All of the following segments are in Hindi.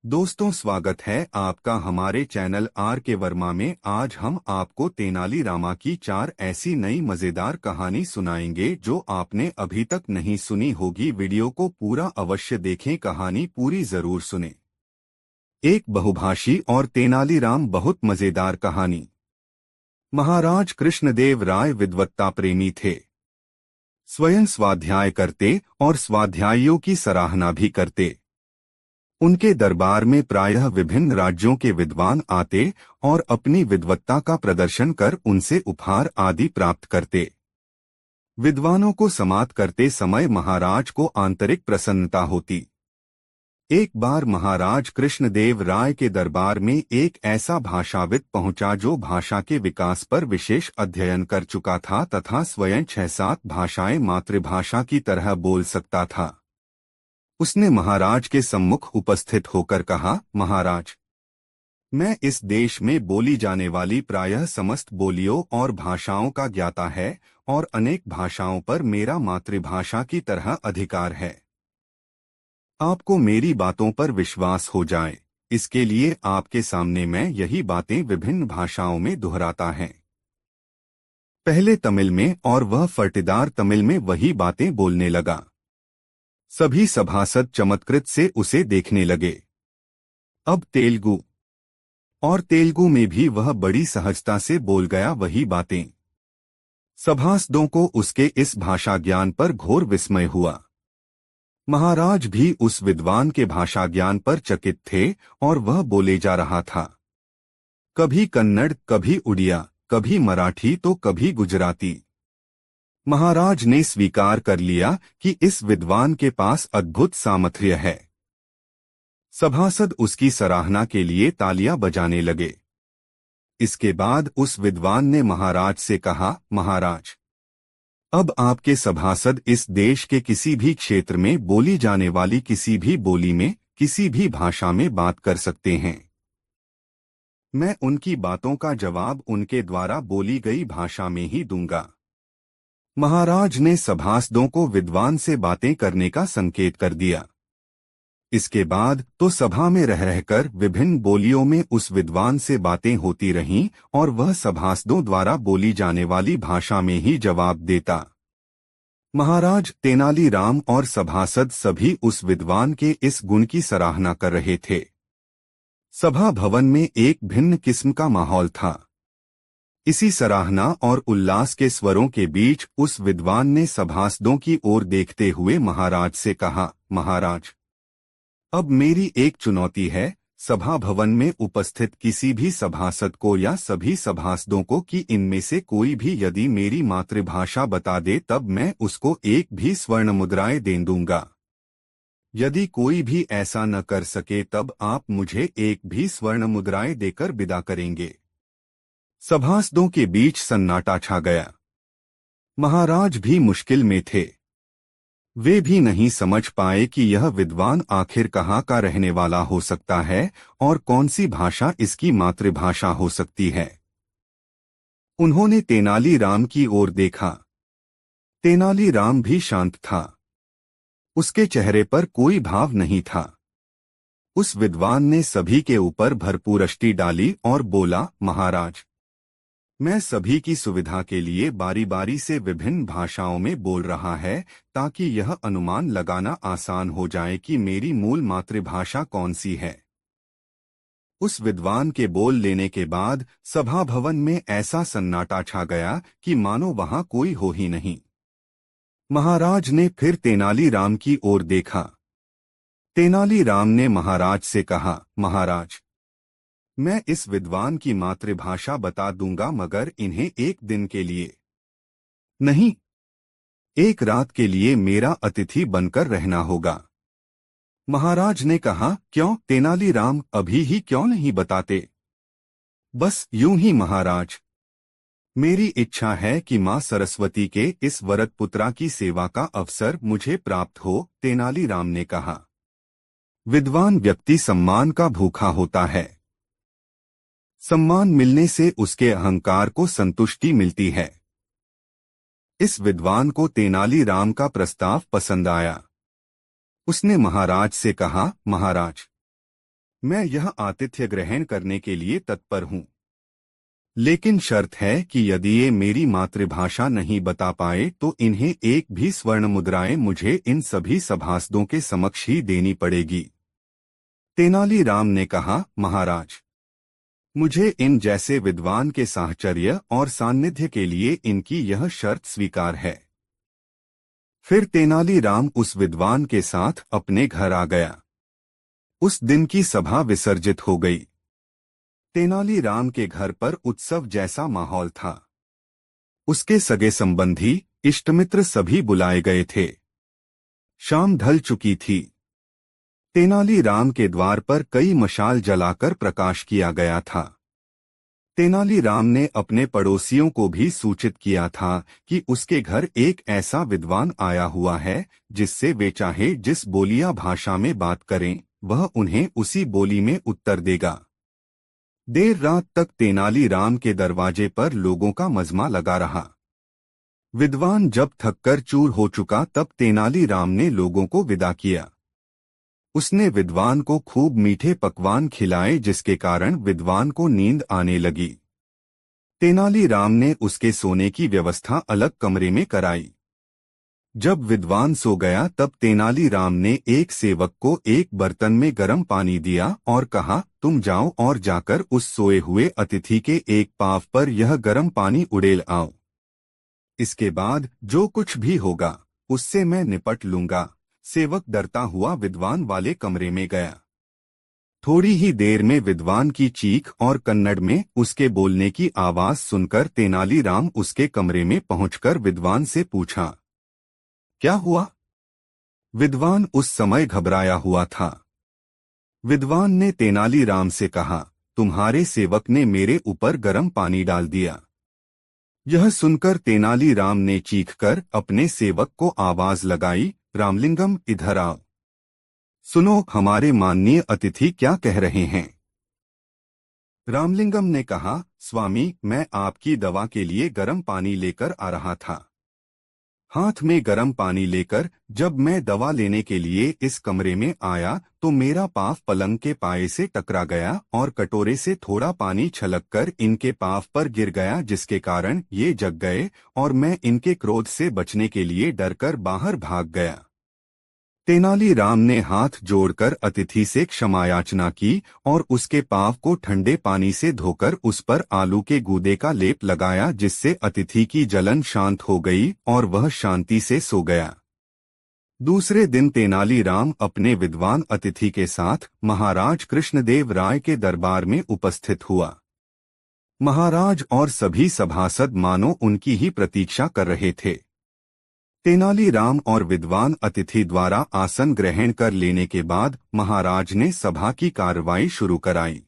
दोस्तों, स्वागत है आपका हमारे चैनल आर के वर्मा में। आज हम आपको तेनाली रामा की 4 ऐसी नई मजेदार कहानी सुनाएंगे जो आपने अभी तक नहीं सुनी होगी। वीडियो को पूरा अवश्य देखें, कहानी पूरी जरूर सुने। एक बहुभाषी और तेनालीराम बहुत मजेदार कहानी। महाराज कृष्णदेव राय विद्वत्ता प्रेमी थे। स्वयं स्वाध्याय करते और स्वाध्यायियों की सराहना भी करते। उनके दरबार में प्रायः विभिन्न राज्यों के विद्वान आते और अपनी विद्वत्ता का प्रदर्शन कर उनसे उपहार आदि प्राप्त करते। विद्वानों को समात करते समय महाराज को आंतरिक प्रसन्नता होती। एक बार महाराज कृष्णदेव राय के दरबार में एक ऐसा भाषाविद पहुंचा जो भाषा के विकास पर विशेष अध्ययन कर चुका था तथा स्वयं 6-7 भाषाएं मातृभाषा की तरह बोल सकता था। उसने महाराज के सम्मुख उपस्थित होकर कहा, महाराज, मैं इस देश में बोली जाने वाली प्रायः समस्त बोलियों और भाषाओं का ज्ञाता है और अनेक भाषाओं पर मेरा मातृभाषा की तरह अधिकार है। आपको मेरी बातों पर विश्वास हो जाए, इसके लिए आपके सामने मैं यही बातें विभिन्न भाषाओं में दोहराता है। पहले तमिल में और वह फर्टीदार तमिल में वही बातें बोलने लगा। सभी सभासद चमत्कृत से उसे देखने लगे। अब तेलुगु, और तेलुगु में भी वह बड़ी सहजता से बोल गया वही बातें। सभासदों को उसके इस भाषा ज्ञान पर घोर विस्मय हुआ। महाराज भी उस विद्वान के भाषा ज्ञान पर चकित थे और वह बोले जा रहा था। कभी कन्नड़, कभी उड़िया, कभी मराठी तो कभी गुजराती। महाराज ने स्वीकार कर लिया कि इस विद्वान के पास अद्भुत सामर्थ्य है। सभासद उसकी सराहना के लिए तालियां बजाने लगे। इसके बाद उस विद्वान ने महाराज से कहा, महाराज, अब आपके सभासद इस देश के किसी भी क्षेत्र में बोली जाने वाली किसी भी बोली में, किसी भी भाषा में बात कर सकते हैं। मैं उनकी बातों का जवाब उनके द्वारा बोली गई भाषा में ही दूंगा। महाराज ने सभासदों को विद्वान से बातें करने का संकेत कर दिया। इसके बाद तो सभा में रह रहकर विभिन्न बोलियों में उस विद्वान से बातें होती रहीं और वह सभासदों द्वारा बोली जाने वाली भाषा में ही जवाब देता। महाराज, तेनालीराम और सभासद सभी उस विद्वान के इस गुण की सराहना कर रहे थे। सभा भवन में एक भिन्न किस्म का माहौल था। इसी सराहना और उल्लास के स्वरों के बीच उस विद्वान ने सभासदों की ओर देखते हुए महाराज से कहा, महाराज, अब मेरी एक चुनौती है सभा भवन में उपस्थित किसी भी सभासद को या सभी सभासदों को कि इनमें से कोई भी यदि मेरी मातृभाषा बता दे तब मैं उसको एक भी स्वर्ण मुद्राएं दे दूंगा। यदि कोई भी ऐसा न कर सके तब आप मुझे एक भी स्वर्ण मुद्राएं देकर विदा करेंगे। सभासदों के बीच सन्नाटा छा गया। महाराज भी मुश्किल में थे। वे भी नहीं समझ पाए कि यह विद्वान आखिर कहाँ का रहने वाला हो सकता है और कौन सी भाषा इसकी मातृभाषा हो सकती है। उन्होंने तेनालीराम की ओर देखा। तेनालीराम भी शांत था। उसके चेहरे पर कोई भाव नहीं था। उस विद्वान ने सभी के ऊपर भरपूर अष्टि डाली और बोला, महाराज, मैं सभी की सुविधा के लिए बारी बारी से विभिन्न भाषाओं में बोल रहा है ताकि यह अनुमान लगाना आसान हो जाए कि मेरी मूल मातृभाषा कौन सी है। उस विद्वान के बोल लेने के बाद सभा भवन में ऐसा सन्नाटा छा गया कि मानो वहां कोई हो ही नहीं। महाराज ने फिर तेनालीराम की ओर देखा। तेनालीराम ने महाराज से कहा, महाराज, मैं इस विद्वान की मातृभाषा बता दूंगा मगर इन्हें एक दिन के लिए नहीं, एक रात के लिए मेरा अतिथि बनकर रहना होगा। महाराज ने कहा, क्यों तेनालीराम, अभी ही क्यों नहीं बताते? बस यूं ही महाराज। मेरी इच्छा है कि मां सरस्वती के इस वरद पुत्रा की सेवा का अवसर मुझे प्राप्त हो, तेनालीराम ने कहा। विद्वान व्यक्ति सम्मान का भूखा होता है। सम्मान मिलने से उसके अहंकार को संतुष्टि मिलती है। इस विद्वान को तेनालीराम का प्रस्ताव पसंद आया। उसने महाराज से कहा, महाराज, मैं यह आतिथ्य ग्रहण करने के लिए तत्पर हूँ, लेकिन शर्त है कि यदि ये मेरी मातृभाषा नहीं बता पाए तो इन्हें एक भी स्वर्ण मुद्राएं मुझे इन सभी सभासदों के समक्ष ही देनी पड़ेगी। तेनालीराम ने कहा, महाराज, मुझे इन जैसे विद्वान के साहचर्य और सान्निध्य के लिए इनकी यह शर्त स्वीकार है। फिर तेनालीराम उस विद्वान के साथ अपने घर आ गया। उस दिन की सभा विसर्जित हो गई। तेनालीराम के घर पर उत्सव जैसा माहौल था। उसके सगे संबंधी, इष्टमित्र सभी बुलाए गए थे। शाम ढल चुकी थी। तेनालीराम के द्वार पर कई मशाल जलाकर प्रकाश किया गया था। तेनालीराम ने अपने पड़ोसियों को भी सूचित किया था कि उसके घर एक ऐसा विद्वान आया हुआ है जिससे वे चाहे जिस बोलिया भाषा में बात करें वह उन्हें उसी बोली में उत्तर देगा। देर रात तक तेनालीराम के दरवाजे पर लोगों का मजमा लगा रहा। विद्वान जब थककर चूर हो चुका तब तेनालीराम ने लोगों को विदा किया। उसने विद्वान को खूब मीठे पकवान खिलाए जिसके कारण विद्वान को नींद आने लगी। तेनालीराम ने उसके सोने की व्यवस्था अलग कमरे में कराई। जब विद्वान सो गया तब तेनालीराम ने एक सेवक को एक बर्तन में गर्म पानी दिया और कहा, तुम जाओ और जाकर उस सोए हुए अतिथि के एक पांव पर यह गर्म पानी उड़ेल आओ। इसके बाद जो कुछ भी होगा उससे मैं निपट लूंगा। सेवक डरता हुआ विद्वान वाले कमरे में गया। थोड़ी ही देर में विद्वान की चीख और कन्नड़ में उसके बोलने की आवाज सुनकर तेनालीराम उसके कमरे में पहुंचकर विद्वान से पूछा, क्या हुआ? विद्वान उस समय घबराया हुआ था। विद्वान ने तेनालीराम से कहा, तुम्हारे सेवक ने मेरे ऊपर गर्म पानी डाल दिया। यह सुनकर तेनालीराम ने चीखकर अपने सेवक को आवाज लगाई, रामलिंगम, इधर आओ। सुनो, हमारे माननीय अतिथि क्या कह रहे हैं। रामलिंगम ने कहा, स्वामी, मैं आपकी दवा के लिए गर्म पानी लेकर आ रहा था। हाथ में गर्म पानी लेकर जब मैं दवा लेने के लिए इस कमरे में आया तो मेरा पाँव पलंग के पाए से टकरा गया और कटोरे से थोड़ा पानी छलककर इनके पाँव पर गिर गया जिसके कारण ये जग गए और मैं इनके क्रोध से बचने के लिए डरकर बाहर भाग गया। तेनालीराम ने हाथ जोड़कर अतिथि से क्षमायाचना की और उसके पाँव को ठंडे पानी से धोकर उस पर आलू के गूदे का लेप लगाया जिससे अतिथि की जलन शांत हो गई और वह शांति से सो गया। दूसरे दिन तेनालीराम अपने विद्वान अतिथि के साथ महाराज कृष्णदेव राय के दरबार में उपस्थित हुआ। महाराज और सभी सभासद मानो उनकी ही प्रतीक्षा कर रहे थे। तेनालीराम और विद्वान अतिथि द्वारा आसन ग्रहण कर लेने के बाद महाराज ने सभा की कार्रवाई शुरू कराई।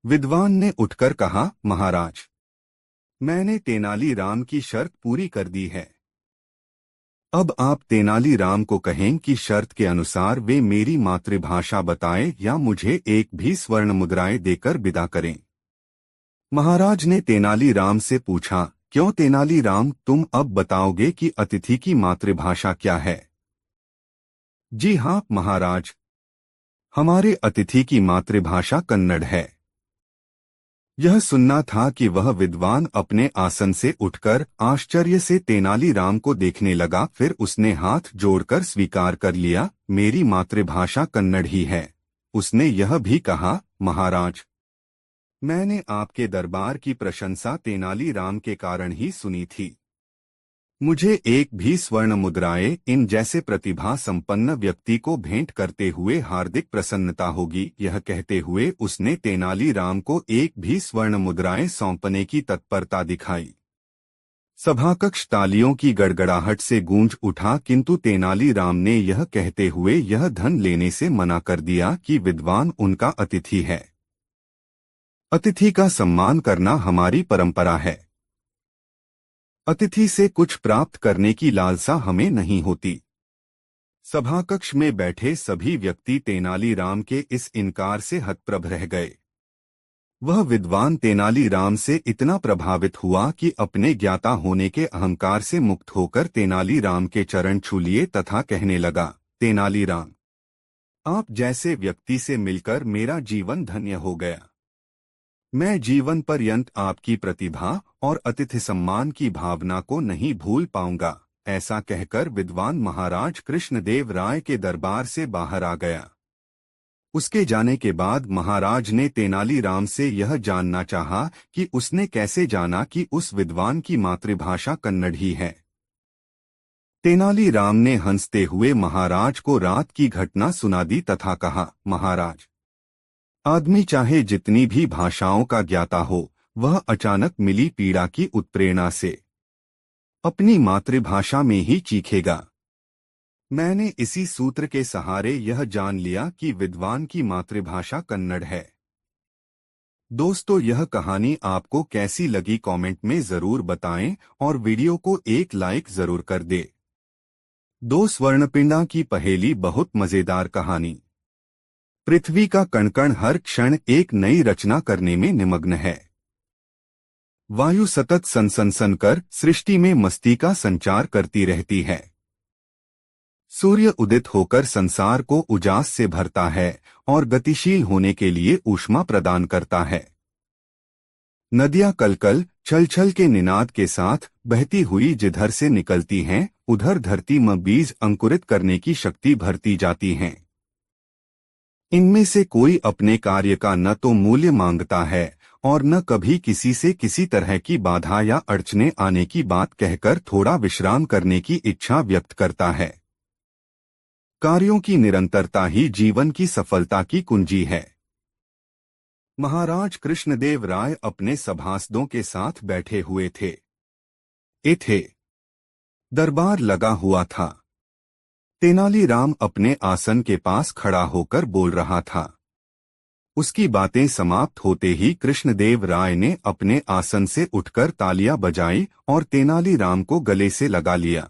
विद्वान ने उठकर कहा, महाराज, मैंने तेनालीराम की शर्त पूरी कर दी है। अब आप तेनालीराम को कहें कि शर्त के अनुसार वे मेरी मातृभाषा बताएं या मुझे एक भी स्वर्ण मुद्राएं देकर विदा करें। महाराज ने तेनालीराम से पूछा, क्यों तेनालीराम, तुम अब बताओगे कि अतिथि की मातृभाषा क्या है? जी हाँ महाराज, हमारे अतिथि की मातृभाषा कन्नड़ है। यह सुनना था कि वह विद्वान अपने आसन से उठकर आश्चर्य से तेनालीराम को देखने लगा। फिर उसने हाथ जोड़कर स्वीकार कर लिया, मेरी मातृभाषा कन्नड़ ही है। उसने यह भी कहा, महाराज, मैंने आपके दरबार की प्रशंसा तेनालीराम के कारण ही सुनी थी। मुझे एक भी स्वर्ण मुद्राएं इन जैसे प्रतिभा संपन्न व्यक्ति को भेंट करते हुए हार्दिक प्रसन्नता होगी। यह कहते हुए उसने तेनालीराम को एक भी स्वर्ण मुद्राएं सौंपने की तत्परता दिखाई। सभाकक्ष तालियों की गड़गड़ाहट से गूंज उठा, किंतु तेनालीराम ने यह कहते हुए यह धन लेने से मना कर दिया कि विद्वान उनका अतिथि है। अतिथि का सम्मान करना हमारी परंपरा है। अतिथि से कुछ प्राप्त करने की लालसा हमें नहीं होती। सभाकक्ष में बैठे सभी व्यक्ति तेनालीराम के इस इनकार से हतप्रभ रह गए। वह विद्वान तेनालीराम से इतना प्रभावित हुआ कि अपने ज्ञाता होने के अहंकार से मुक्त होकर तेनालीराम के चरण छू लिए तथा कहने लगा, तेनालीराम, आप जैसे व्यक्ति से मिलकर मेरा जीवन धन्य हो गया। मैं जीवन पर्यंत आपकी प्रतिभा और अतिथि सम्मान की भावना को नहीं भूल पाऊंगा। ऐसा कहकर विद्वान महाराज कृष्णदेव राय के दरबार से बाहर आ गया। उसके जाने के बाद महाराज ने तेनालीराम से यह जानना चाहा कि उसने कैसे जाना कि उस विद्वान की मातृभाषा कन्नड़ ही है। तेनालीराम ने हंसते हुए महाराज को रात की घटना सुना दी तथा कहा, महाराज, आदमी चाहे जितनी भी भाषाओं का ज्ञाता हो, वह अचानक मिली पीड़ा की उत्प्रेरणा से अपनी मातृभाषा में ही चीखेगा। मैंने इसी सूत्र के सहारे यह जान लिया कि विद्वान की मातृभाषा कन्नड़ है। दोस्तों, यह कहानी आपको कैसी लगी कमेंट में जरूर बताएं और वीडियो को एक लाइक जरूर कर दे। दो स्वर्णपिंडा की पहेली बहुत मजेदार कहानी। पृथ्वी का कण-कण हर क्षण एक नई रचना करने में निमग्न है। वायु सतत सनसनसन कर सृष्टि में मस्ती का संचार करती रहती है। सूर्य उदित होकर संसार को उजास से भरता है और गतिशील होने के लिए ऊष्मा प्रदान करता है। नदियां कलकल छल छल के निनाद के साथ बहती हुई जिधर से निकलती हैं, उधर धरती में बीज अंकुरित करने की शक्ति भरती जाती हैं। इनमें से कोई अपने कार्य का न तो मूल्य मांगता है और न कभी किसी से किसी तरह की बाधा या अड़चने आने की बात कहकर थोड़ा विश्राम करने की इच्छा व्यक्त करता है। कार्यों की निरंतरता ही जीवन की सफलता की कुंजी है। महाराज कृष्णदेव राय अपने सभासदों के साथ बैठे हुए थे। दरबार लगा हुआ था। तेनालीराम अपने आसन के पास खड़ा होकर बोल रहा था। उसकी बातें समाप्त होते ही कृष्णदेव राय ने अपने आसन से उठकर तालियां बजाई और तेनालीराम को गले से लगा लिया।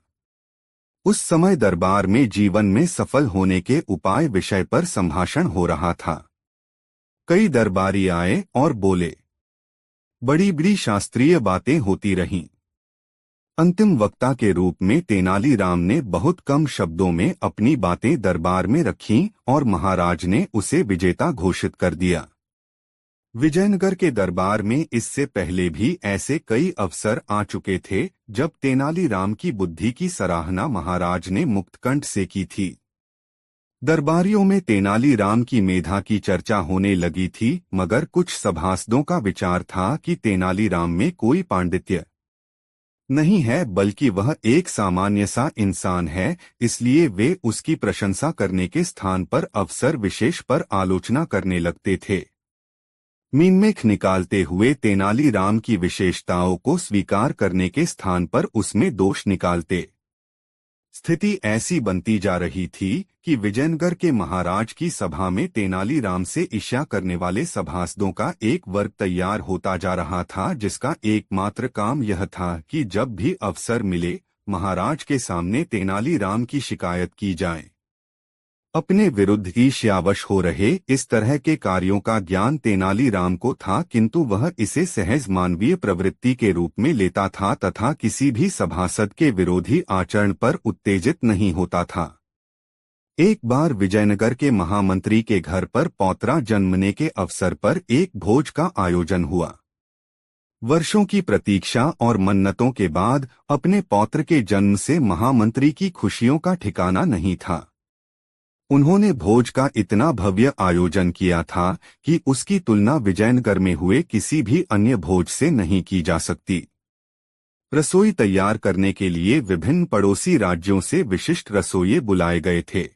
उस समय दरबार में जीवन में सफल होने के उपाय विषय पर संभाषण हो रहा था। कई दरबारी आए और बोले। बड़ी बड़ी शास्त्रीय बातें होती रहीं। अंतिम वक्ता के रूप में तेनालीराम ने बहुत कम शब्दों में अपनी बातें दरबार में रखीं और महाराज ने उसे विजेता घोषित कर दिया। विजयनगर के दरबार में इससे पहले भी ऐसे कई अवसर आ चुके थे जब तेनालीराम की बुद्धि की सराहना महाराज ने मुक्तकंठ से की थी। दरबारियों में तेनालीराम की मेधा की चर्चा होने लगी थी, मगर कुछ सभासदों का विचार था कि तेनालीराम में कोई पांडित्य नहीं है, बल्कि वह एक सामान्य सा इंसान है। इसलिए वे उसकी प्रशंसा करने के स्थान पर अवसर विशेष पर आलोचना करने लगते थे। मीनमेख निकालते हुए तेनालीराम की विशेषताओं को स्वीकार करने के स्थान पर उसमें दोष निकालते। स्थिति ऐसी बनती जा रही थी कि विजयनगर के महाराज की सभा में तेनालीराम से ईर्ष्या करने वाले सभासदों का एक वर्ग तैयार होता जा रहा था, जिसका एकमात्र काम यह था कि जब भी अवसर मिले महाराज के सामने तेनालीराम की शिकायत की जाए। अपने विरुद्ध ईर्ष्यावश हो रहे इस तरह के कार्यों का ज्ञान तेनालीराम को था, किंतु वह इसे सहज मानवीय प्रवृत्ति के रूप में लेता था तथा किसी भी सभासद के विरोधी आचरण पर उत्तेजित नहीं होता था। एक बार विजयनगर के महामंत्री के घर पर पौत्रा जन्मने के अवसर पर एक भोज का आयोजन हुआ। वर्षों की प्रतीक्षा और मन्नतों के बाद अपने पौत्र के जन्म से महामंत्री की खुशियों का ठिकाना नहीं था। उन्होंने भोज का इतना भव्य आयोजन किया था कि उसकी तुलना विजयनगर में हुए किसी भी अन्य भोज से नहीं की जा सकती। रसोई तैयार करने के लिए विभिन्न पड़ोसी राज्यों से विशिष्ट रसोइये बुलाए गए थे।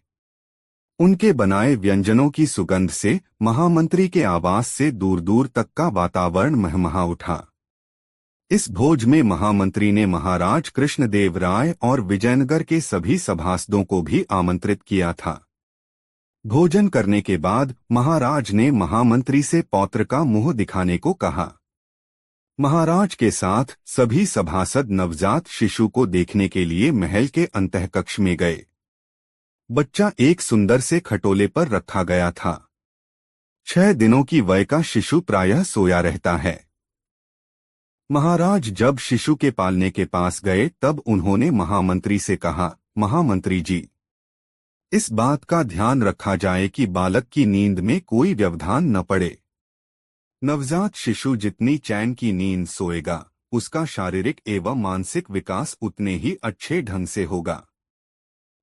उनके बनाए व्यंजनों की सुगंध से महामंत्री के आवास से दूर दूर तक का वातावरण महमहा उठा। इस भोज में महामंत्री ने महाराज कृष्णदेव राय और विजयनगर के सभी सभासदों को भी आमंत्रित किया था। भोजन करने के बाद महाराज ने महामंत्री से पौत्र का मुंह दिखाने को कहा। महाराज के साथ सभी सभासद नवजात शिशु को देखने के लिए महल के अंतःकक्ष में गए। बच्चा एक सुंदर से खटोले पर रखा गया था। 6 दिनों की वय का शिशु प्रायः सोया रहता है। महाराज जब शिशु के पालने के पास गए तब उन्होंने महामंत्री से कहा, महामंत्री जी, इस बात का ध्यान रखा जाए कि बालक की नींद में कोई व्यवधान न पड़े। नवजात शिशु जितनी चैन की नींद सोएगा, उसका शारीरिक एवं मानसिक विकास उतने ही अच्छे ढंग से होगा।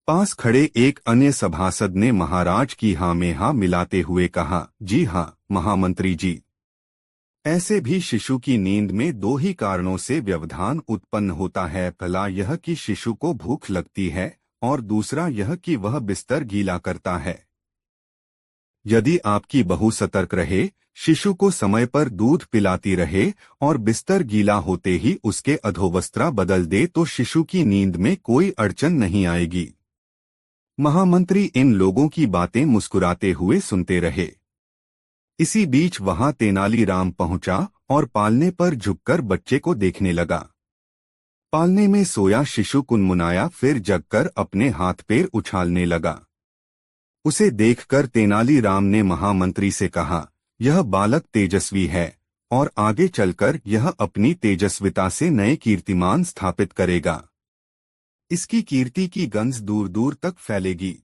पास खड़े एक अन्य सभासद ने महाराज की हाँ में हाँ मिलाते हुए कहा, जी हाँ महामंत्री जी। ऐसे भी शिशु की नींद में दो ही कारणों से व्यवधान उत्पन्न होता है। पहला यह कि शिशु को भूख लगती है और दूसरा यह कि वह बिस्तर गीला करता है। यदि आपकी बहू सतर्क रहे, शिशु को समय पर दूध पिलाती रहे और बिस्तर गीला होते ही उसके अधोवस्त्रा बदल दे तो शिशु की नींद में कोई अड़चन नहीं आएगी। महामंत्री इन लोगों की बातें मुस्कुराते हुए सुनते रहे। इसी बीच वहां तेनालीराम पहुंचा और पालने पर झुककर बच्चे को देखने लगा। पालने में सोया शिशु कुनमुनाया, फिर जगकर अपने हाथ पैर उछालने लगा। उसे देखकर तेनालीराम ने महामंत्री से कहा, यह बालक तेजस्वी है और आगे चलकर यह अपनी तेजस्विता से नए कीर्तिमान स्थापित करेगा। इसकी कीर्ति की गंध दूर दूर तक फैलेगी।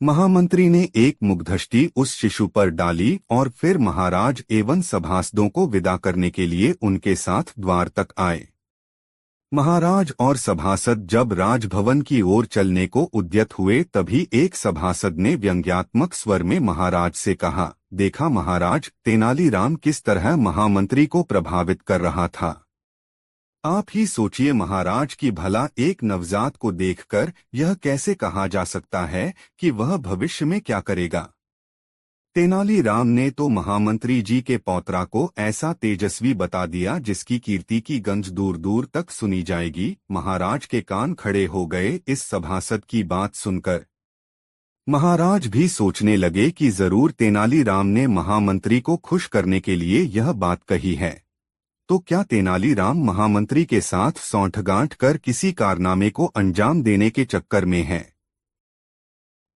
महामंत्री ने एक मुग्धष्टि उस शिशु पर डाली और फिर महाराज एवं सभासदों को विदा करने के लिए उनके साथ द्वार तक आए। महाराज और सभासद जब राजभवन की ओर चलने को उद्यत हुए तभी एक सभासद ने व्यंग्यात्मक स्वर में महाराज से कहा, देखा महाराज, तेनालीराम किस तरह महामंत्री को प्रभावित कर रहा था। आप ही सोचिए महाराज कि भला एक नवजात को देखकर यह कैसे कहा जा सकता है कि वह भविष्य में क्या करेगा। तेनालीराम ने तो महामंत्री जी के पौत्रा को ऐसा तेजस्वी बता दिया जिसकी कीर्ति की गंज दूर दूर तक सुनी जाएगी। महाराज के कान खड़े हो गए इस सभासद की बात सुनकर। महाराज भी सोचने लगे कि जरूर तेनालीराम ने महामंत्री को खुश करने के लिए यह बात कही है। तो क्या तेनालीराम महामंत्री के साथ सौंठगांठ कर किसी कारनामे को अंजाम देने के चक्कर में है?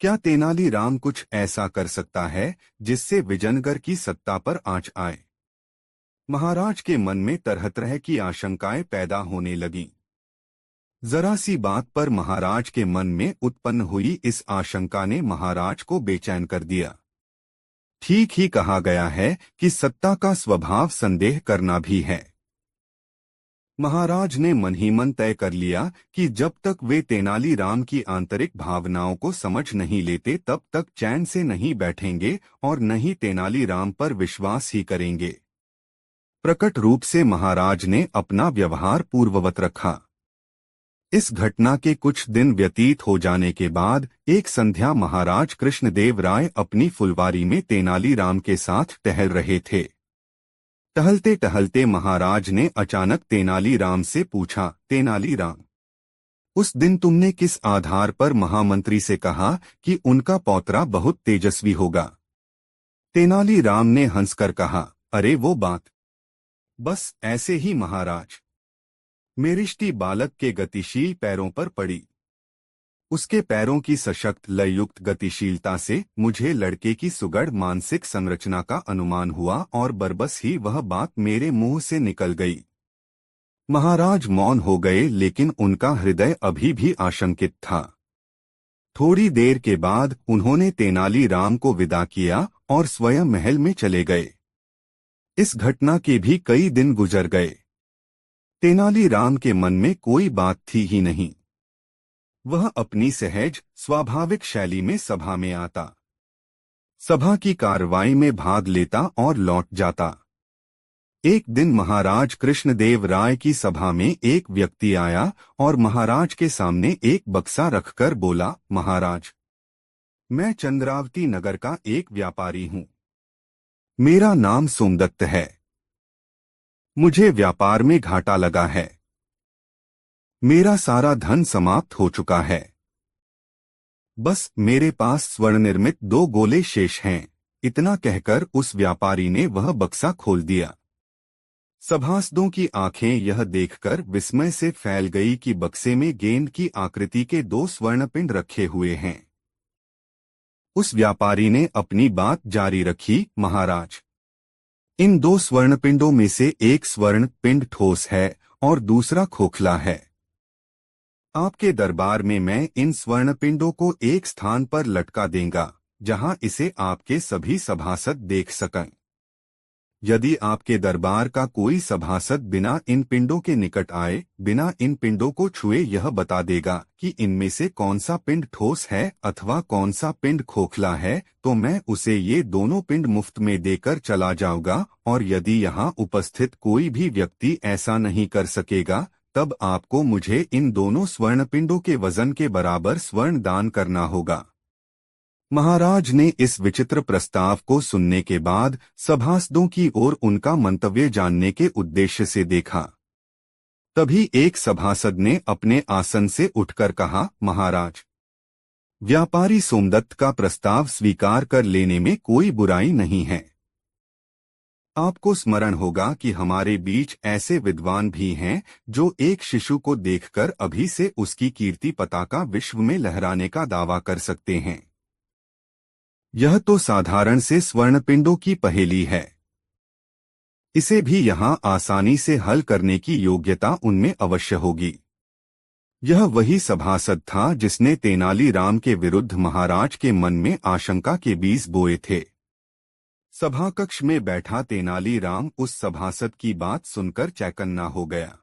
क्या तेनालीराम कुछ ऐसा कर सकता है जिससे विजयनगर की सत्ता पर आंच आए? महाराज के मन में तरह तरह की आशंकाएं पैदा होने लगीं। जरा सी बात पर महाराज के मन में उत्पन्न हुई इस आशंका ने महाराज को बेचैन कर दिया। ठीक ही कहा गया है कि सत्ता का स्वभाव संदेह करना भी है। महाराज ने मन ही मन तय कर लिया कि जब तक वे तेनालीराम की आंतरिक भावनाओं को समझ नहीं लेते तब तक चैन से नहीं बैठेंगे और न ही तेनालीराम पर विश्वास ही करेंगे। प्रकट रूप से महाराज ने अपना व्यवहार पूर्ववत रखा। इस घटना के कुछ दिन व्यतीत हो जाने के बाद एक संध्या महाराज कृष्णदेव राय अपनी फुलवारी में तेनालीराम के साथ टहल रहे थे। टहलते टहलते महाराज ने अचानक तेनालीराम से पूछा, तेनालीराम, उस दिन तुमने किस आधार पर महामंत्री से कहा कि उनका पौत्रा बहुत तेजस्वी होगा? तेनालीराम ने हंसकर कहा, अरे वो बात बस ऐसे ही महाराज। मेरिष्टि बालक के गतिशील पैरों पर पड़ी। उसके पैरों की सशक्त लययुक्त गतिशीलता से मुझे लड़के की सुगढ़ मानसिक संरचना का अनुमान हुआ और बरबस ही वह बात मेरे मुंह से निकल गई। महाराज मौन हो गए, लेकिन उनका हृदय अभी भी आशंकित था। थोड़ी देर के बाद उन्होंने तेनालीराम को विदा किया और स्वयं महल में चले गए। इस घटना के भी कई दिन गुजर गए। तेनालीराम के मन में कोई बात थी ही नहीं। वह अपनी सहज स्वाभाविक शैली में सभा में आता, सभा की कार्रवाई में भाग लेता और लौट जाता। एक दिन महाराज कृष्णदेव राय की सभा में एक व्यक्ति आया और महाराज के सामने एक बक्सा रखकर बोला, महाराज, मैं चंद्रावती नगर का एक व्यापारी हूँ। मेरा नाम सोमदत्त है। मुझे व्यापार में घाटा लगा है। मेरा सारा धन समाप्त हो चुका है। बस मेरे पास स्वर्ण निर्मित 2 गोले शेष हैं। इतना कहकर उस व्यापारी ने वह बक्सा खोल दिया। सभासदों की आंखें यह देखकर विस्मय से फैल गई कि बक्से में गेंद की आकृति के 2 स्वर्णपिंड रखे हुए हैं। उस व्यापारी ने अपनी बात जारी रखी, महाराज, इन 2 स्वर्णपिंडों में से एक स्वर्ण पिंड ठोस है और दूसरा खोखला है। आपके दरबार में मैं इन स्वर्ण पिंडों को एक स्थान पर लटका देंगा, जहां इसे आपके सभी सभासद देख सकें। यदि आपके दरबार का कोई सभासद बिना इन पिंडों के निकट आए, बिना इन पिंडों को छुए यह बता देगा कि इनमें से कौन सा पिंड ठोस है अथवा कौन सा पिंड खोखला है, तो मैं उसे ये दोनों पिंड मुफ्त में देकर चला जाऊंगा। और यदि यहाँ उपस्थित कोई भी व्यक्ति ऐसा नहीं कर सकेगा, तब आपको मुझे इन दोनों स्वर्ण पिंडों के वजन के बराबर स्वर्ण दान करना होगा। महाराज ने इस विचित्र प्रस्ताव को सुनने के बाद सभासदों की ओर उनका मंतव्य जानने के उद्देश्य से देखा। तभी एक सभासद ने अपने आसन से उठकर कहा, महाराज, व्यापारी सोमदत्त का प्रस्ताव स्वीकार कर लेने में कोई बुराई नहीं है। आपको स्मरण होगा कि हमारे बीच ऐसे विद्वान भी हैं जो एक शिशु को देखकर अभी से उसकी कीर्ति पताका विश्व में लहराने का दावा कर सकते हैं। यह तो साधारण से स्वर्णपिंडों की पहेली है। इसे भी यहाँ आसानी से हल करने की योग्यता उनमें अवश्य होगी। यह वही सभासद था जिसने तेनालीराम के विरुद्ध महाराज के मन में आशंका के बीज बोए थे। सभा कक्ष में बैठा तेनालीराम उस सभासद की बात सुनकर चौकन्ना हो गया।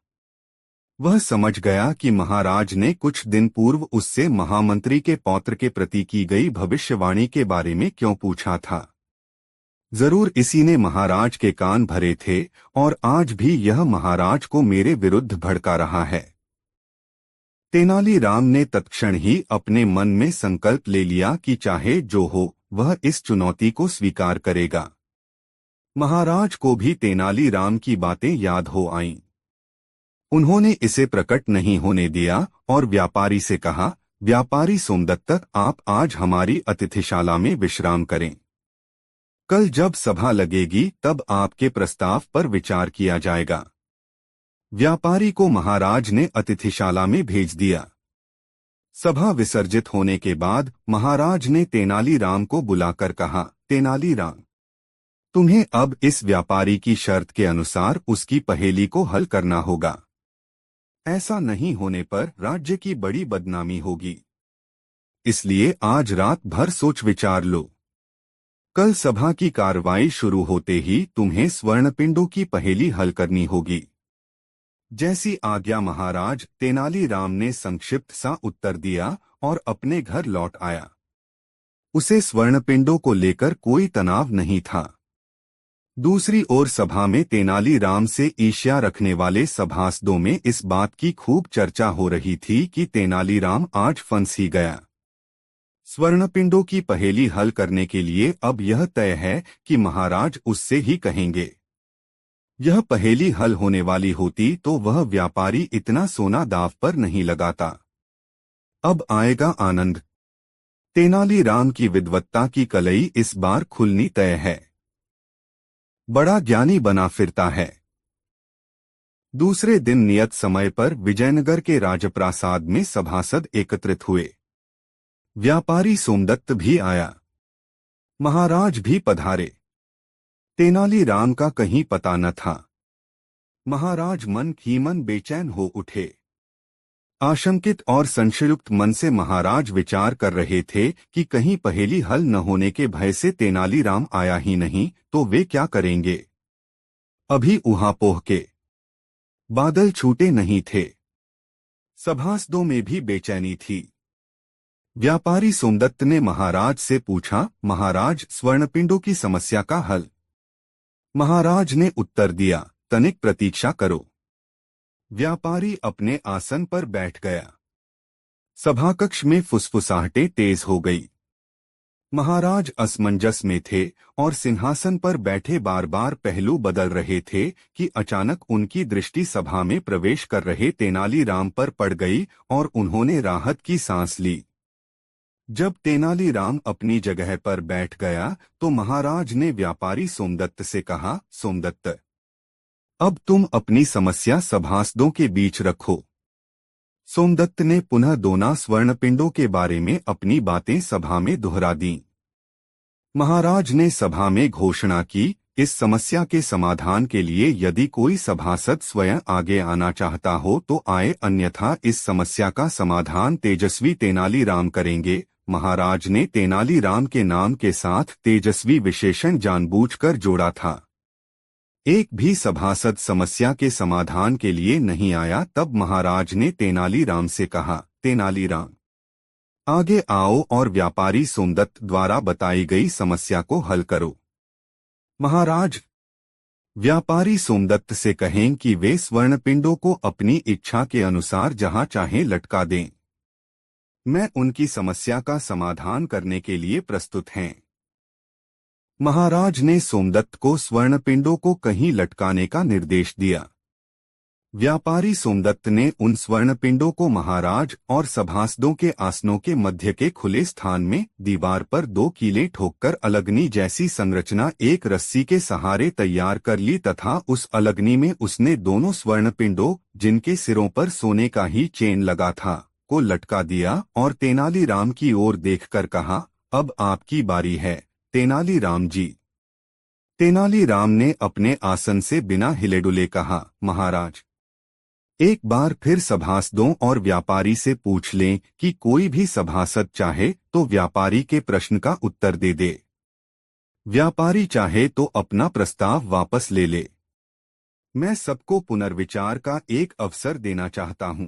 वह समझ गया कि महाराज ने कुछ दिन पूर्व उससे महामंत्री के पौत्र के प्रति की गई भविष्यवाणी के बारे में क्यों पूछा था। जरूर इसी ने महाराज के कान भरे थे और आज भी यह महाराज को मेरे विरुद्ध भड़का रहा है। तेनालीराम ने तत्क्षण ही अपने मन में संकल्प ले लिया कि चाहे जो हो वह इस चुनौती को स्वीकार करेगा। महाराज को भी तेनालीराम की बातें याद हो आईं। उन्होंने इसे प्रकट नहीं होने दिया और व्यापारी से कहा, व्यापारी सोमदत्त, आप आज हमारी अतिथिशाला में विश्राम करें। कल जब सभा लगेगी तब आपके प्रस्ताव पर विचार किया जाएगा। व्यापारी को महाराज ने अतिथिशाला में भेज दिया। सभा विसर्जित होने के बाद महाराज ने तेनालीराम को बुलाकर कहा, तेनालीराम, तुम्हें अब इस व्यापारी की शर्त के अनुसार उसकी पहेली को हल करना होगा। ऐसा नहीं होने पर राज्य की बड़ी बदनामी होगी। इसलिए आज रात भर सोच विचार लो। कल सभा की कार्रवाई शुरू होते ही तुम्हें स्वर्णपिंडों की पहेली हल करनी होगी। जैसी आज्ञा महाराज। तेनालीराम ने संक्षिप्त सा उत्तर दिया और अपने घर लौट आया। उसे स्वर्णपिंडों को लेकर कोई तनाव नहीं था। दूसरी ओर सभा में तेनालीराम से ईर्ष्या रखने वाले सभासदों में इस बात की खूब चर्चा हो रही थी कि तेनालीराम आज फंस ही गया। स्वर्णपिंडों की पहेली हल करने के लिए अब यह तय है कि महाराज उससे ही कहेंगे। यह पहेली हल होने वाली होती तो वह व्यापारी इतना सोना दांव पर नहीं लगाता। अब आएगा आनंद। तेनालीराम की विद्वत्ता की कलई इस बार खुलनी तय है। बड़ा ज्ञानी बना फिरता है। दूसरे दिन नियत समय पर विजयनगर के राजप्रासाद में सभासद एकत्रित हुए। व्यापारी सोमदत्त भी आया। महाराज भी पधारे। तेनालीराम का कहीं पता न था। महाराज मन ही मन बेचैन हो उठे। आशंकित और संशयुक्त मन से महाराज विचार कर रहे थे कि कहीं पहेली हल न होने के भय से तेनालीराम आया ही नहीं तो वे क्या करेंगे। अभी ऊहापोह के बादल छूटे नहीं थे। सभासदों में भी बेचैनी थी। व्यापारी सोमदत्त ने महाराज से पूछा, महाराज, स्वर्णपिंडों की समस्या का हल। महाराज ने उत्तर दिया, तनिक प्रतीक्षा करो। व्यापारी अपने आसन पर बैठ गया। सभाकक्ष में फुसफुसाहटें तेज हो गई। महाराज असमंजस में थे और सिंहासन पर बैठे बार बार पहलू बदल रहे थे कि अचानक उनकी दृष्टि सभा में प्रवेश कर रहे तेनालीराम पर पड़ गई और उन्होंने राहत की सांस ली। जब तेनालीराम अपनी जगह पर बैठ गया तो महाराज ने व्यापारी सोमदत्त से कहा, सोमदत्त, अब तुम अपनी समस्या सभासदों के बीच रखो। सोमदत्त ने पुनः दोनों स्वर्णपिंडों के बारे में अपनी बातें सभा में दोहरा दी। महाराज ने सभा में घोषणा की, इस समस्या के समाधान के लिए यदि कोई सभासद स्वयं आगे आना चाहता हो तो आए, अन्यथा इस समस्या का समाधान तेजस्वी तेनालीराम करेंगे। महाराज ने तेनालीराम के नाम के साथ तेजस्वी विशेषण जानबूझकर जोड़ा था। एक भी सभासद समस्या के समाधान के लिए नहीं आया। तब महाराज ने तेनालीराम से कहा, तेनालीराम, आगे आओ और व्यापारी सोमदत्त द्वारा बताई गई समस्या को हल करो। महाराज, व्यापारी सोमदत्त से कहें कि वे स्वर्णपिंडों को अपनी इच्छा के अनुसार जहां चाहें लटका दें। मैं उनकी समस्या का समाधान करने के लिए प्रस्तुत हैं। महाराज ने सोमदत्त को स्वर्णपिंडों को कहीं लटकाने का निर्देश दिया। व्यापारी सोमदत्त ने उन स्वर्णपिंडों को महाराज और सभासदों के आसनों के मध्य के खुले स्थान में दीवार पर 2 कीलें ठोककर अलगनी जैसी संरचना एक रस्सी के सहारे तैयार कर ली तथा उस अलगनी में उसने दोनों स्वर्णपिंडों, जिनके सिरों पर सोने का ही चेन लगा था, को लटका दिया और तेनालीराम की ओर देखकर कहा, अब आपकी बारी है तेनालीराम जी। तेनालीराम ने अपने आसन से बिना हिले डुले कहा, महाराज, एक बार फिर सभासदों और व्यापारी से पूछ लें कि कोई भी सभासद चाहे तो व्यापारी के प्रश्न का उत्तर दे दे। व्यापारी चाहे तो अपना प्रस्ताव वापस ले ले। मैं सबको पुनर्विचार का एक अवसर देना चाहता हूं।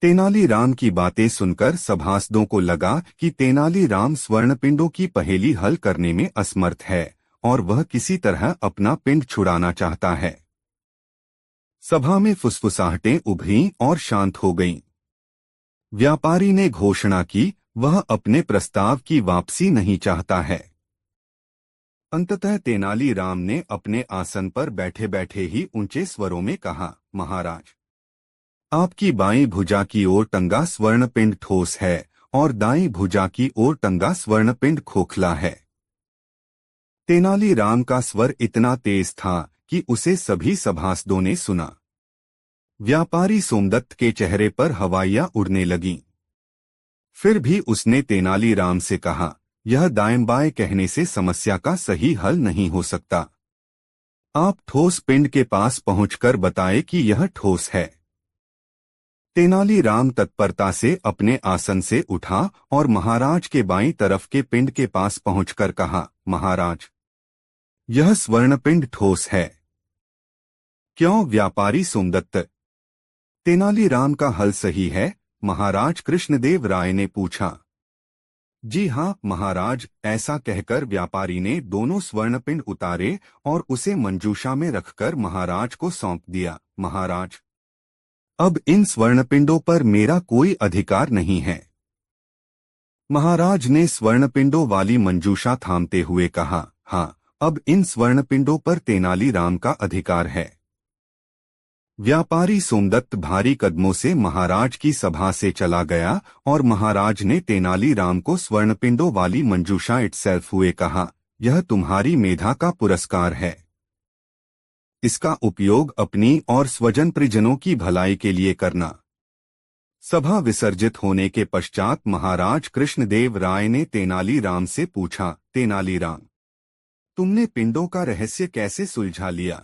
तेनालीराम की बातें सुनकर सभासदों को लगा कि तेनालीराम स्वर्णपिंडों की पहेली हल करने में असमर्थ है और वह किसी तरह अपना पिंड छुड़ाना चाहता है। सभा में फुसफुसाहटें उभरीं और शांत हो गईं। व्यापारी ने घोषणा की, वह अपने प्रस्ताव की वापसी नहीं चाहता है। अंततः तेनालीराम ने अपने आसन पर बैठे बैठे ही ऊंचे स्वरों में कहा, महाराज, आपकी बाईं भुजा की ओर टंगा स्वर्णपिंड ठोस है और दाईं भुजा की ओर टंगा स्वर्णपिंड खोखला है। तेनालीराम का स्वर इतना तेज था कि उसे सभी सभासदों ने सुना। व्यापारी सोमदत्त के चेहरे पर हवाइयां उड़ने लगीं। फिर भी उसने तेनालीराम से कहा, यह दाएं बाएं कहने से समस्या का सही हल नहीं हो सकता। आप ठोस पिंड के पास पहुंचकर बताएं कि यह ठोस है। तेनालीराम तत्परता से अपने आसन से उठा और महाराज के बाईं तरफ के पिंड के पास पहुंचकर कहा, महाराज, यह स्वर्णपिंड ठोस है। क्यों व्यापारी सोमदत्त? तेनालीराम का हल सही है? महाराज कृष्णदेव राय ने पूछा। जी हाँ महाराज, ऐसा कहकर व्यापारी ने दोनों स्वर्णपिंड उतारे और उसे मंजूषा में रखकर महाराज को सौंप दिया। महाराज, अब इन स्वर्णपिंडों पर मेरा कोई अधिकार नहीं है। महाराज ने स्वर्णपिंडों वाली मंजूषा थामते हुए कहा, हाँ, अब इन स्वर्णपिंडों पर तेनालीराम का अधिकार है। व्यापारी सोमदत्त भारी कदमों से महाराज की सभा से चला गया और महाराज ने तेनालीराम को स्वर्णपिंडों वाली मंजूषा इटसेल्फ हुए कहा, यह तुम्हारी मेधा का पुरस्कार है। इसका उपयोग अपनी और स्वजन परिजनों की भलाई के लिए करना। सभा विसर्जित होने के पश्चात महाराज कृष्णदेव राय ने तेनालीराम से पूछा, तेनालीराम, तुमने पिंडों का रहस्य कैसे सुलझा लिया?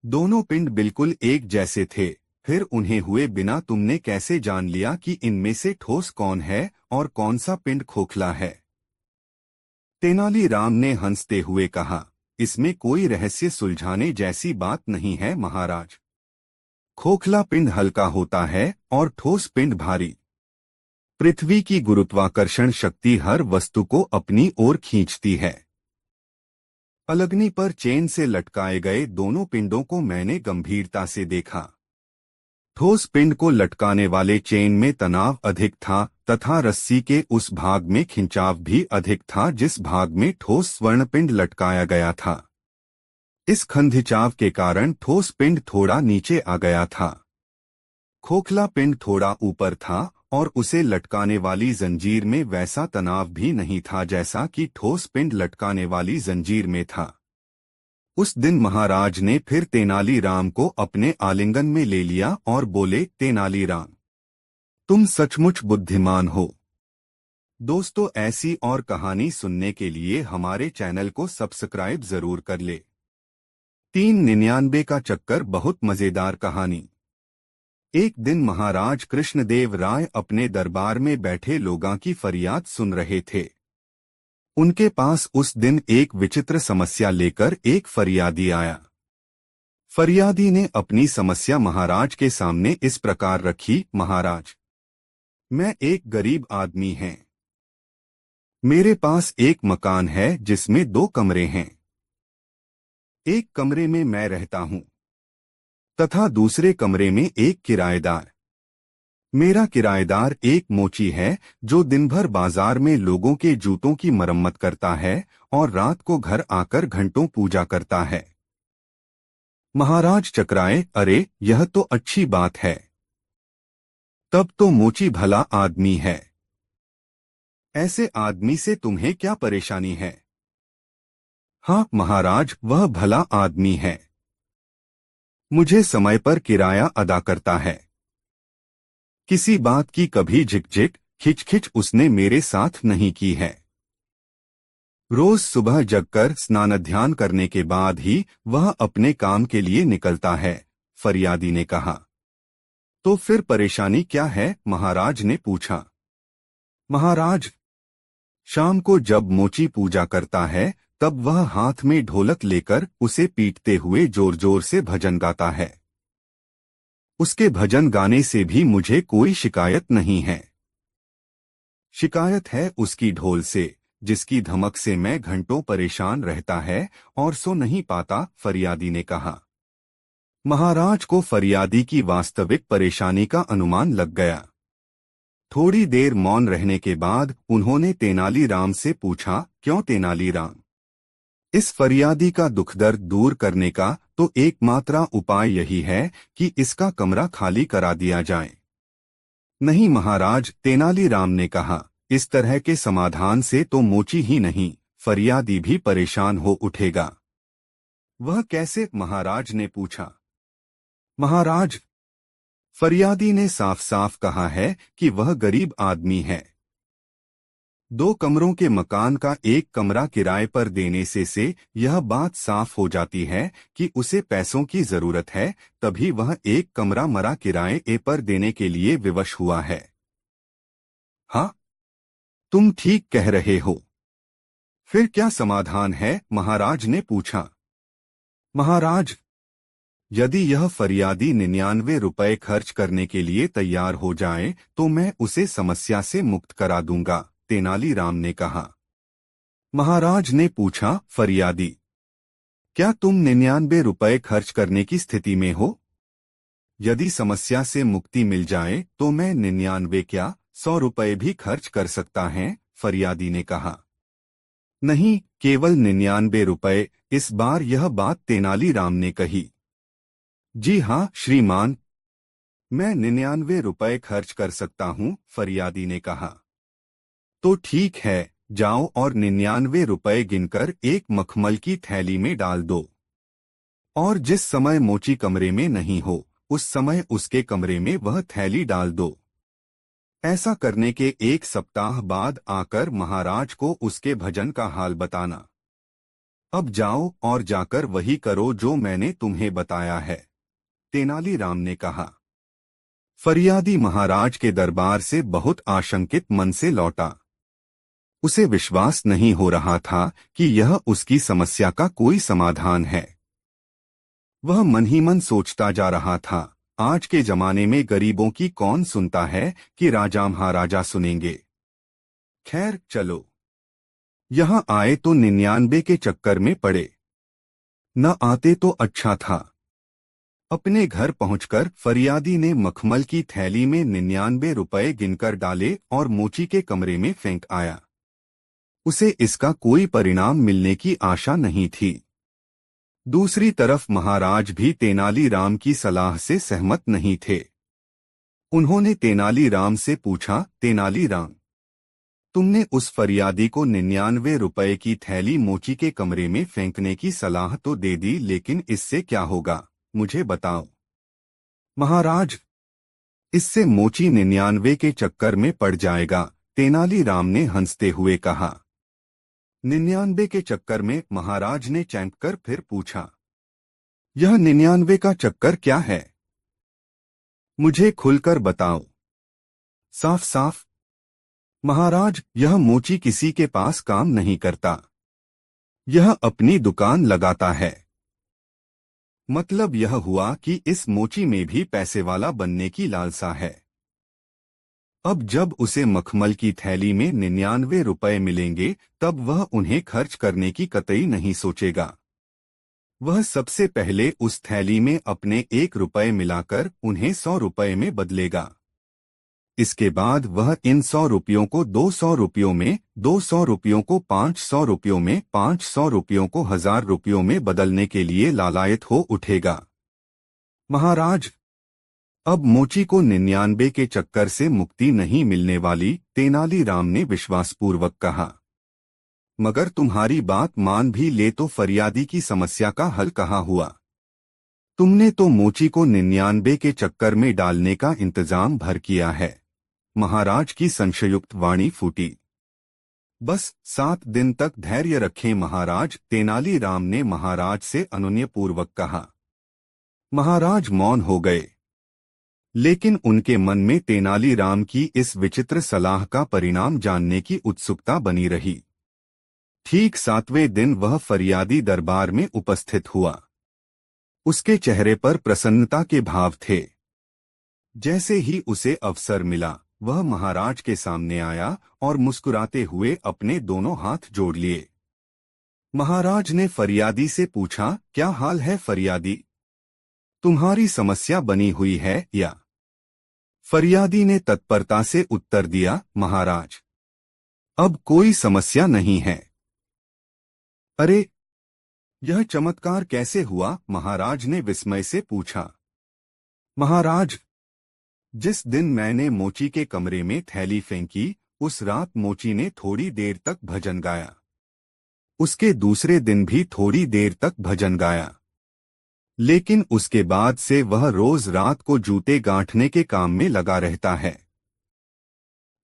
दोनों पिंड बिल्कुल एक जैसे थे, फिर उन्हें हुए बिना तुमने कैसे जान लिया कि इनमें से ठोस कौन है और कौन सा पिंड खोखला है? तेनालीराम ने हंसते हुए कहा, इसमें कोई रहस्य सुलझाने जैसी बात नहीं है महाराज। खोखला पिंड हल्का होता है और ठोस पिंड भारी। पृथ्वी की गुरुत्वाकर्षण शक्ति हर वस्तु को अपनी ओर खींचती है। अलगनी पर चेन से लटकाए गए दोनों पिंडों को मैंने गंभीरता से देखा। ठोस पिंड को लटकाने वाले चेन में तनाव अधिक था तथा रस्सी के उस भाग में खिंचाव भी अधिक था जिस भाग में ठोस स्वर्णपिंड लटकाया गया था। इस खंधिचाव के कारण ठोस पिंड थोड़ा नीचे आ गया था। खोखला पिंड थोड़ा ऊपर था और उसे लटकाने वाली जंजीर में वैसा तनाव भी नहीं था जैसा कि ठोस पिंड लटकाने वाली जंजीर में था। उस दिन महाराज ने फिर तेनालीराम को अपने आलिंगन में ले लिया और बोले, तेनालीराम, तुम सचमुच बुद्धिमान हो। दोस्तों, ऐसी और कहानी सुनने के लिए हमारे चैनल को सब्सक्राइब जरूर कर ले। 399 का चक्कर बहुत मजेदार कहानी। एक दिन महाराज कृष्णदेव राय अपने दरबार में बैठे लोगों की फरियाद सुन रहे थे। उनके पास उस दिन एक विचित्र समस्या लेकर एक फरियादी आया। फरियादी ने अपनी समस्या महाराज के सामने इस प्रकार रखी। महाराज, मैं एक गरीब आदमी हैं। मेरे पास एक मकान है जिसमें 2 कमरे हैं। एक कमरे में मैं रहता हूं तथा दूसरे कमरे में एक किराएदार। मेरा किराएदार एक मोची है जो दिन भर बाजार में लोगों के जूतों की मरम्मत करता है और रात को घर आकर घंटों पूजा करता है। महाराज चकराए, अरे यह तो अच्छी बात है। तब तो मोची भला आदमी है। ऐसे आदमी से तुम्हें क्या परेशानी है? हाँ महाराज, वह भला आदमी है। मुझे समय पर किराया अदा करता है। किसी बात की कभी झिकझिक खिचखिच उसने मेरे साथ नहीं की है। रोज सुबह जगकर स्नान ध्यान करने के बाद ही वह अपने काम के लिए निकलता है। फरियादी ने कहा। तो फिर परेशानी क्या है? महाराज ने पूछा। महाराज, शाम को जब मोची पूजा करता है तब वह हाथ में ढोलक लेकर उसे पीटते हुए जोर जोर से भजन गाता है। उसके भजन गाने से भी मुझे कोई शिकायत नहीं है। शिकायत है उसकी ढोल से, जिसकी धमक से मैं घंटों परेशान रहता है और सो नहीं पाता। फरियादी ने कहा। महाराज को फरियादी की वास्तविक परेशानी का अनुमान लग गया। थोड़ी देर मौन रहने के बाद उन्होंने तेनालीराम से पूछा, क्यों तेनालीराम? इस फरियादी का दुख दर्द दूर करने का तो एकमात्र उपाय यही है कि इसका कमरा खाली करा दिया जाए। नहीं महाराज, तेनालीराम ने कहा, इस तरह के समाधान से तो मोची ही नहीं, फरियादी भी परेशान हो उठेगा। वह कैसे? महाराज ने पूछा। महाराज, फरियादी ने साफ साफ कहा है कि वह गरीब आदमी है। 2 कमरों के मकान का एक कमरा किराए पर देने से यह बात साफ हो जाती है कि उसे पैसों की जरूरत है, तभी वह एक कमरा मरा किराए पर देने के लिए विवश हुआ है। हाँ, तुम ठीक कह रहे हो। फिर क्या समाधान है? महाराज ने पूछा। महाराज, यदि यह फरियादी 99 रुपए खर्च करने के लिए तैयार हो जाए तो मैं उसे समस्या से मुक्त करा दूंगा, तेनालीराम ने कहा। महाराज ने पूछा, फरियादी, क्या तुम 99 रुपए खर्च करने की स्थिति में हो? यदि समस्या से मुक्ति मिल जाए तो मैं 99 क्या 100 रुपए भी खर्च कर सकता है, फरियादी ने कहा। नहीं, केवल 99 रुपए। इस बार यह बात तेनालीराम ने कही। जी हाँ श्रीमान, मैं 99 रुपए खर्च कर सकता हूँ, फरियादी ने कहा। तो ठीक है, जाओ और 99 रुपए गिनकर एक मखमल की थैली में डाल दो। और जिस समय मोची कमरे में नहीं हो उस समय उसके कमरे में वह थैली डाल दो। ऐसा करने के 1 सप्ताह बाद आकर महाराज को उसके भजन का हाल बताना। अब जाओ और जाकर वही करो जो मैंने तुम्हें बताया है, तेनालीराम ने कहा। फरियादी महाराज के दरबार से बहुत आशंकित मन से लौटा। उसे विश्वास नहीं हो रहा था कि यह उसकी समस्या का कोई समाधान है। वह मन ही मन सोचता जा रहा था, आज के जमाने में गरीबों की कौन सुनता है कि राजा महाराजा सुनेंगे। खैर चलो, यहां आए तो 99 के चक्कर में पड़े। न आते तो अच्छा था। अपने घर पहुंचकर फरियादी ने मखमल की थैली में 99 रुपए गिनकर डाले और मोची के कमरे में फेंक आया। उसे इसका कोई परिणाम मिलने की आशा नहीं थी। दूसरी तरफ महाराज भी तेनालीराम की सलाह से सहमत नहीं थे। उन्होंने तेनालीराम से पूछा, तेनालीराम, तुमने उस फरियादी को 99 रुपए की थैली मोची के कमरे में फेंकने की सलाह तो दे दी, लेकिन इससे क्या होगा, मुझे बताओ। महाराज, इससे मोची 99 के चक्कर में पड़ जाएगा, तेनालीराम ने हंसते हुए कहा। 99 के चक्कर में महाराज ने चैंक कर फिर पूछा, यह 99 का चक्कर क्या है? मुझे खुलकर बताओ। साफ साफ। महाराज, यह मोची किसी के पास काम नहीं करता, यह अपनी दुकान लगाता है। मतलब यह हुआ कि इस मोची में भी पैसे वाला बनने की लालसा है। अब जब उसे मखमल की थैली में 99 रुपए मिलेंगे तब वह उन्हें खर्च करने की कतई नहीं सोचेगा। वह सबसे पहले उस थैली में अपने 1 रुपए मिलाकर उन्हें 100 रुपए में बदलेगा। इसके बाद वह इन 100 रुपयों को 200 रुपयों में, 200 रुपयों को 500 रुपयों में, 500 रुपयों को 1000 रुपयों में बदलने के लिए लालायत हो उठेगा। महाराज, अब मोची को 99 के चक्कर से मुक्ति नहीं मिलने वाली, तेनालीराम ने विश्वासपूर्वक कहा। मगर तुम्हारी बात मान भी ले तो फरियादी की समस्या का हल कहाँ हुआ? तुमने तो मोची को 99 के चक्कर में डालने का इंतजाम भर किया है। महाराज की संशयुक्त वाणी फूटी। बस 7 दिन तक धैर्य रखें महाराज, तेनालीराम ने महाराज से अनुनयपूर्वक कहा। महाराज मौन हो गए, लेकिन उनके मन में तेनालीराम की इस विचित्र सलाह का परिणाम जानने की उत्सुकता बनी रही। ठीक 7वें दिन वह फरियादी दरबार में उपस्थित हुआ। उसके चेहरे पर प्रसन्नता के भाव थे। जैसे ही उसे अवसर मिला वह महाराज के सामने आया और मुस्कुराते हुए अपने दोनों हाथ जोड़ लिए। महाराज ने फरियादी से पूछा, क्या हाल है फरियादी? तुम्हारी समस्या बनी हुई है या? फरियादी ने तत्परता से उत्तर दिया, महाराज, अब कोई समस्या नहीं है। अरे, यह चमत्कार कैसे हुआ? महाराज ने विस्मय से पूछा। महाराज, जिस दिन मैंने मोची के कमरे में थैली फेंकी, उस रात मोची ने थोड़ी देर तक भजन गाया। उसके दूसरे दिन भी थोड़ी देर तक भजन गाया, लेकिन उसके बाद से वह रोज रात को जूते गांठने के काम में लगा रहता है।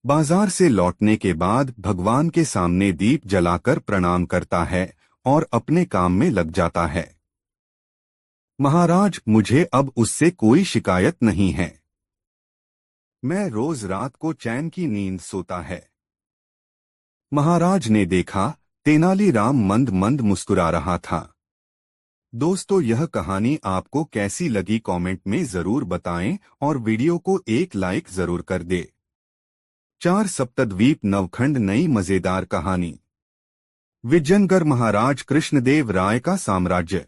बाजार से लौटने के बाद भगवान के सामने दीप जलाकर प्रणाम करता है और अपने काम में लग जाता है। महाराज, मुझे अब उससे कोई शिकायत नहीं है। मैं रोज रात को चैन की नींद सोता है। महाराज ने देखा, तेनालीराम मंद मंद मुस्कुरा रहा था। दोस्तों, यह कहानी आपको कैसी लगी कमेंट में जरूर बताएं और वीडियो को एक लाइक जरूर कर दे। 4 सप्तद्वीप नवखंड नई मजेदार कहानी। विजयनगर महाराज कृष्णदेव राय का साम्राज्य।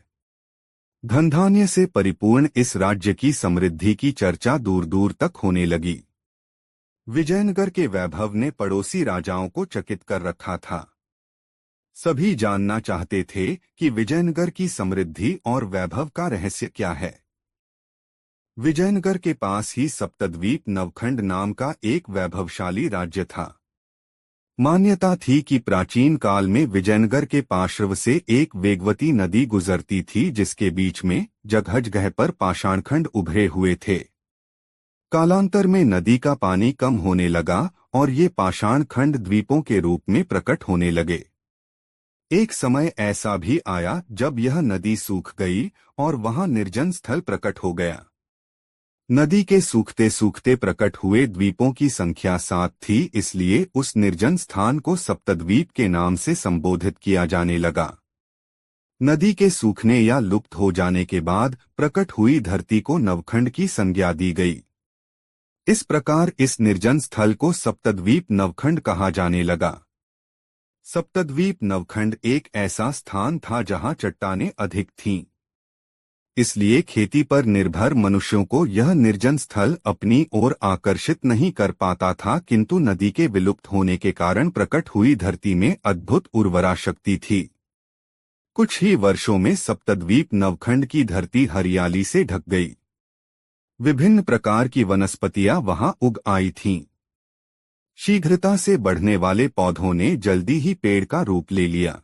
धन धान्य से परिपूर्ण इस राज्य की समृद्धि की चर्चा दूर दूर तक होने लगी। विजयनगर के वैभव ने पड़ोसी राजाओं को चकित कर रखा था। सभी जानना चाहते थे कि विजयनगर की समृद्धि और वैभव का रहस्य क्या है। विजयनगर के पास ही सप्तद्वीप नवखंड नाम का एक वैभवशाली राज्य था। मान्यता थी कि प्राचीन काल में विजयनगर के पार्श्व से एक वेगवती नदी गुजरती थी, जिसके बीच में जगह जगह पर पाषाणखंड उभरे हुए थे। कालांतर में नदी का पानी कम होने लगा और ये पाषाणखंड द्वीपों के रूप में प्रकट होने लगे। एक समय ऐसा भी आया जब यह नदी सूख गई और वहां निर्जन स्थल प्रकट हो गया। नदी के सूखते सूखते प्रकट हुए द्वीपों की संख्या 7 थी, इसलिए उस निर्जन स्थान को सप्तद्वीप के नाम से संबोधित किया जाने लगा। नदी के सूखने या लुप्त हो जाने के बाद प्रकट हुई धरती को नवखंड की संज्ञा दी गई। इस प्रकार इस निर्जन स्थल को सप्तद्वीप नवखंड कहा जाने लगा। सप्तद्वीप नवखंड एक ऐसा स्थान था जहां चट्टानें अधिक थीं। इसलिए खेती पर निर्भर मनुष्यों को यह निर्जन स्थल अपनी ओर आकर्षित नहीं कर पाता था, किंतु नदी के विलुप्त होने के कारण प्रकट हुई धरती में अद्भुत उर्वरा शक्ति थी। कुछ ही वर्षों में सप्तद्वीप नवखंड की धरती हरियाली से ढक गई। विभिन्न प्रकार की वनस्पतियां वहां उग आई थीं। शीघ्रता से बढ़ने वाले पौधों ने जल्दी ही पेड़ का रूप ले लिया।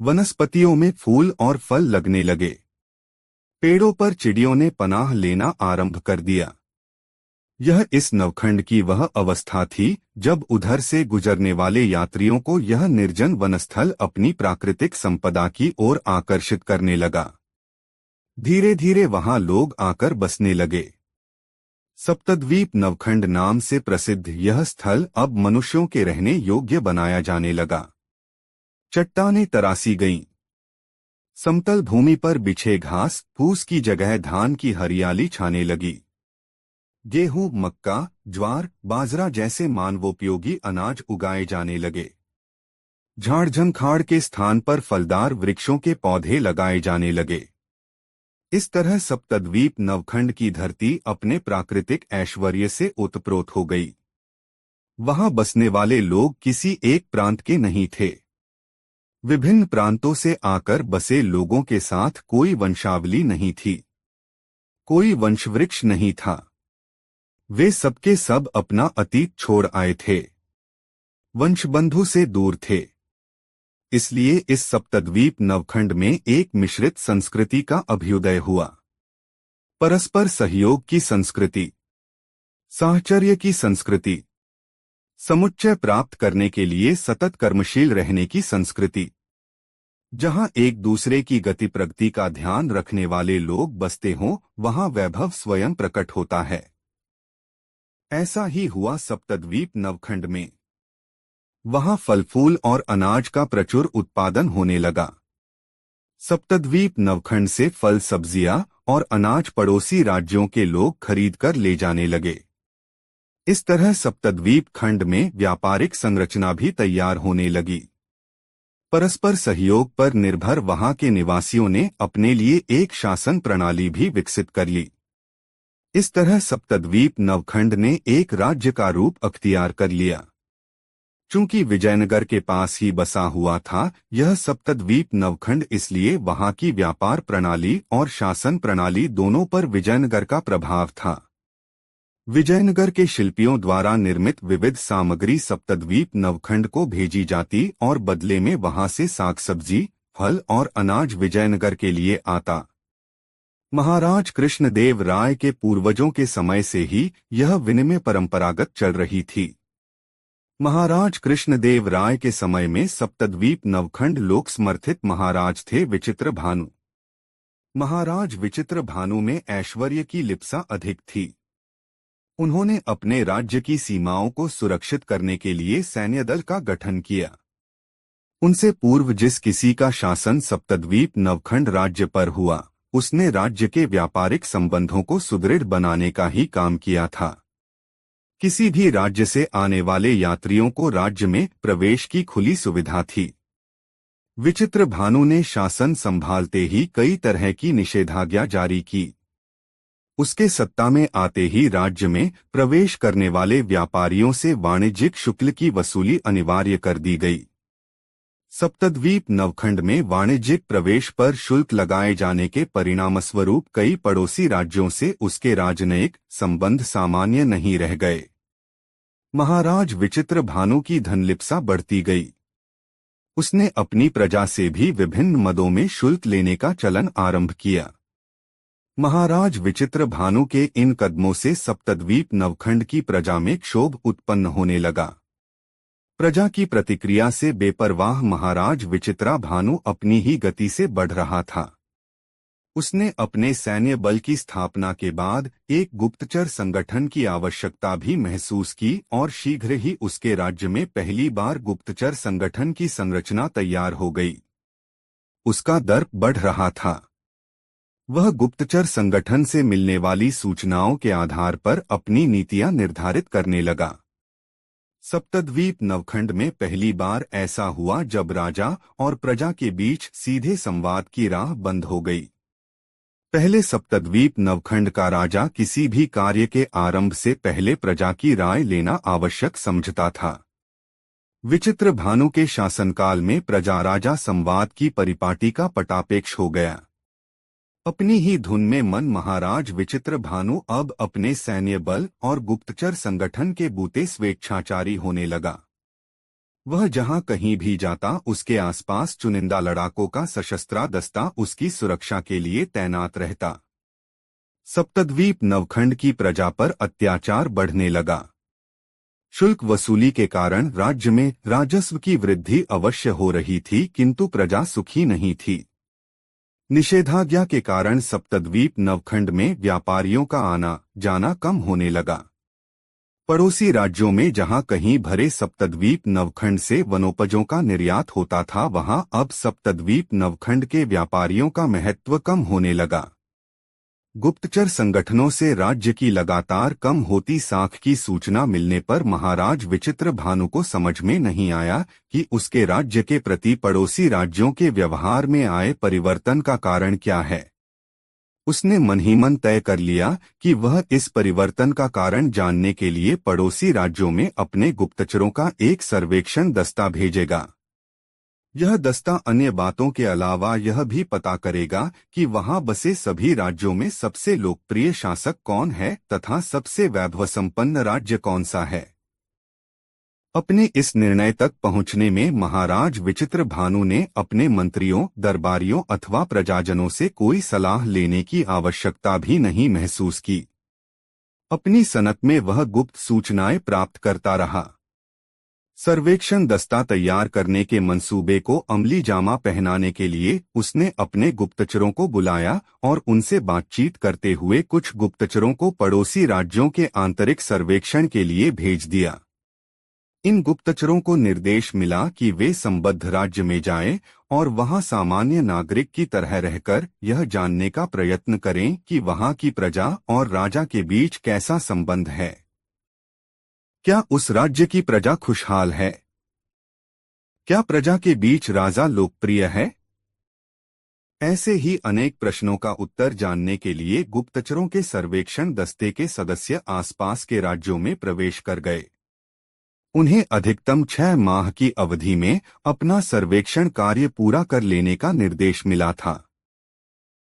वनस्पतियों में फूल और फल लगने लगे। पेड़ों पर चिड़ियों ने पनाह लेना आरंभ कर दिया। यह इस नवखंड की वह अवस्था थी जब उधर से गुजरने वाले यात्रियों को यह निर्जन वनस्थल अपनी प्राकृतिक संपदा की ओर आकर्षित करने लगा। धीरे धीरे वहां लोग आकर बसने लगे। सप्तद्वीप नवखंड नाम से प्रसिद्ध यह स्थल अब मनुष्यों के रहने योग्य बनाया जाने लगा। चट्टानें तरासी गईं। समतल भूमि पर बिछे घास फूस की जगह धान की हरियाली छाने लगी। गेहूं, मक्का, ज्वार, बाजरा जैसे मानवोपयोगी अनाज उगाए जाने लगे। झाड़ झंखाड़ के स्थान पर फलदार वृक्षों के पौधे लगाए जाने लगे। इस तरह सप्तद्वीप नवखंड की धरती अपने प्राकृतिक ऐश्वर्य से ओतप्रोत हो गई। वहां बसने वाले लोग किसी एक प्रांत के नहीं थे। विभिन्न प्रांतों से आकर बसे लोगों के साथ कोई वंशावली नहीं थी, कोई वंशवृक्ष नहीं था। वे सबके सब अपना अतीत छोड़ आए थे, वंशबंधु से दूर थे। इसलिए इस सप्तद्वीप नवखंड में एक मिश्रित संस्कृति का अभ्युदय हुआ। परस्पर सहयोग की संस्कृति, साहचर्य की संस्कृति, समुच्चय प्राप्त करने के लिए सतत कर्मशील रहने की संस्कृति। जहां एक दूसरे की गति प्रगति का ध्यान रखने वाले लोग बसते हों, वहां वैभव स्वयं प्रकट होता है। ऐसा ही हुआ सप्तद्वीप नवखंड में। वहां फल फूल और अनाज का प्रचुर उत्पादन होने लगा। सप्तद्वीप नवखंड से फल सब्जियां और अनाज पड़ोसी राज्यों के लोग खरीदकर ले जाने लगे। इस तरह सप्तद्वीप खंड में व्यापारिक संरचना भी तैयार होने लगी। परस्पर सहयोग पर निर्भर वहां के निवासियों ने अपने लिए एक शासन प्रणाली भी विकसित कर ली। इस तरह सप्तद्वीप नवखंड ने एक राज्य का रूप अख्तियार कर लिया। चूंकि विजयनगर के पास ही बसा हुआ था, यह सप्तद्वीप नवखंड इसलिए वहां की व्यापार प्रणाली और शासन प्रणाली दोनों पर विजयनगर का प्रभाव था। विजयनगर के शिल्पियों द्वारा निर्मित विविध सामग्री सप्तद्वीप नवखंड को भेजी जाती और बदले में वहां से साग सब्जी, फल और अनाज विजयनगर के लिए आता। महाराज कृष्णदेव राय के पूर्वजों के समय से ही यह विनिमय परंपरागत चल रही थी। महाराज कृष्णदेव राय के समय में सप्तद्वीप नवखंड लोक समर्थित महाराज थे विचित्र भानु। महाराज विचित्र भानु में ऐश्वर्य की लिप्सा अधिक थी। उन्होंने अपने राज्य की सीमाओं को सुरक्षित करने के लिए सैन्य दल का गठन किया। उनसे पूर्व जिस किसी का शासन सप्तद्वीप नवखंड राज्य पर हुआ, उसने राज्य के व्यापारिक संबंधों को सुदृढ़ बनाने का ही काम किया था। किसी भी राज्य से आने वाले यात्रियों को राज्य में प्रवेश की खुली सुविधा थी। विचित्र भानु ने शासन संभालते ही कई तरह की निषेधाज्ञा जारी की। उसके सत्ता में आते ही राज्य में प्रवेश करने वाले व्यापारियों से वाणिज्यिक शुल्क की वसूली अनिवार्य कर दी गई। सप्तद्वीप नवखंड में वाणिज्यिक प्रवेश पर शुल्क लगाए जाने के परिणामस्वरूप कई पड़ोसी राज्यों से उसके राजनयिक संबंध सामान्य नहीं रह गए। महाराज विचित्र भानु की धनलिप्सा बढ़ती गई। उसने अपनी प्रजा से भी विभिन्न मदों में शुल्क लेने का चलन आरंभ किया। महाराज विचित्र भानु के इन कदमों से सप्तद्वीप नवखंड की प्रजा में क्षोभ उत्पन्न होने लगा। प्रजा की प्रतिक्रिया से बेपरवाह महाराज विचित्रा भानु अपनी ही गति से बढ़ रहा था। उसने अपने सैन्य बल की स्थापना के बाद एक गुप्तचर संगठन की आवश्यकता भी महसूस की और शीघ्र ही उसके राज्य में पहली बार गुप्तचर संगठन की संरचना तैयार हो गई। उसका दर्प बढ़ रहा था। वह गुप्तचर संगठन से मिलने वाली सूचनाओं के आधार पर अपनी नीतियां निर्धारित करने लगा। सप्तद्वीप नवखंड में पहली बार ऐसा हुआ जब राजा और प्रजा के बीच सीधे संवाद की राह बंद हो गई। पहले सप्तद्वीप नवखंड का राजा किसी भी कार्य के आरंभ से पहले प्रजा की राय लेना आवश्यक समझता था। विचित्र भानु के शासनकाल में प्रजा राजा संवाद की परिपाटी का पटापेक्ष हो गया। अपनी ही धुन में मन महाराज विचित्र भानु अब अपने सैन्य बल और गुप्तचर संगठन के बूते स्वेच्छाचारी होने लगा। वह जहां कहीं भी जाता, उसके आसपास चुनिंदा लड़ाकों का सशस्त्र दस्ता उसकी सुरक्षा के लिए तैनात रहता। सप्तद्वीप नवखंड की प्रजा पर अत्याचार बढ़ने लगा। शुल्क वसूली के कारण राज्य में राजस्व की वृद्धि अवश्य हो रही थी, किंतु प्रजा सुखी नहीं थी। निषेधाज्ञा के कारण सप्तद्वीप नवखंड में व्यापारियों का आना जाना कम होने लगा। पड़ोसी राज्यों में जहां कहीं भरे सप्तद्वीप नवखंड से वनोपजों का निर्यात होता था, वहां अब सप्तद्वीप नवखंड के व्यापारियों का महत्व कम होने लगा। गुप्तचर संगठनों से राज्य की लगातार कम होती साख की सूचना मिलने पर महाराज विचित्रभानु को समझ में नहीं आया कि उसके राज्य के प्रति पड़ोसी राज्यों के व्यवहार में आए परिवर्तन का कारण क्या है। उसने मन ही मन तय कर लिया कि वह इस परिवर्तन का कारण जानने के लिए पड़ोसी राज्यों में अपने गुप्तचरों का एक सर्वेक्षण दस्ता भेजेगा। यह दस्ता अन्य बातों के अलावा यह भी पता करेगा कि वहां बसे सभी राज्यों में सबसे लोकप्रिय शासक कौन है तथा सबसे वैभव संपन्न राज्य कौन सा है। अपने इस निर्णय तक पहुंचने में महाराज विचित्रभानु ने अपने मंत्रियों, दरबारियों अथवा प्रजाजनों से कोई सलाह लेने की आवश्यकता भी नहीं महसूस की। अपनी सनक में वह गुप्त सूचनाएं प्राप्त करता रहा। सर्वेक्षण दस्ता तैयार करने के मंसूबे को अमली जामा पहनाने के लिए उसने अपने गुप्तचरों को बुलाया और उनसे बातचीत करते हुए कुछ गुप्तचरों को पड़ोसी राज्यों के आंतरिक सर्वेक्षण के लिए भेज दिया। इन गुप्तचरों को निर्देश मिला कि वे संबद्ध राज्य में जाएं और वहां सामान्य नागरिक की तरह रहकर यह जानने का प्रयत्न करें कि वहां की प्रजा और राजा के बीच कैसा संबंध है। क्या उस राज्य की प्रजा खुशहाल है? क्या प्रजा के बीच राजा लोकप्रिय है? ऐसे ही अनेक प्रश्नों का उत्तर जानने के लिए गुप्तचरों के सर्वेक्षण दस्ते के सदस्य आसपास के राज्यों में प्रवेश कर गए। उन्हें अधिकतम 6 माह की अवधि में अपना सर्वेक्षण कार्य पूरा कर लेने का निर्देश मिला था।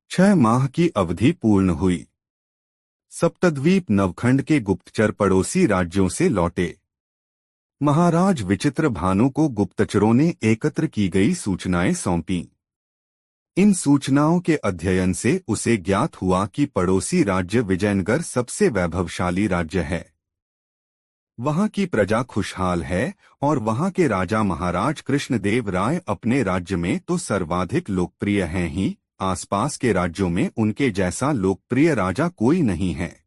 6 माह की अवधि पूर्ण हुई। सप्तद्वीप नवखंड के गुप्तचर पड़ोसी राज्यों से लौटे। महाराज विचित्रभानु को गुप्तचरों ने एकत्र की गई सूचनाएं सौंपीं। इन सूचनाओं के अध्ययन से उसे ज्ञात हुआ कि पड़ोसी राज्य विजयनगर सबसे वैभवशाली राज्य है। वहां की प्रजा खुशहाल है और वहां के राजा महाराज कृष्णदेव राय अपने राज्य में तो सर्वाधिक लोकप्रिय हैं ही, आसपास के राज्यों में उनके जैसा लोकप्रिय राजा कोई नहीं है।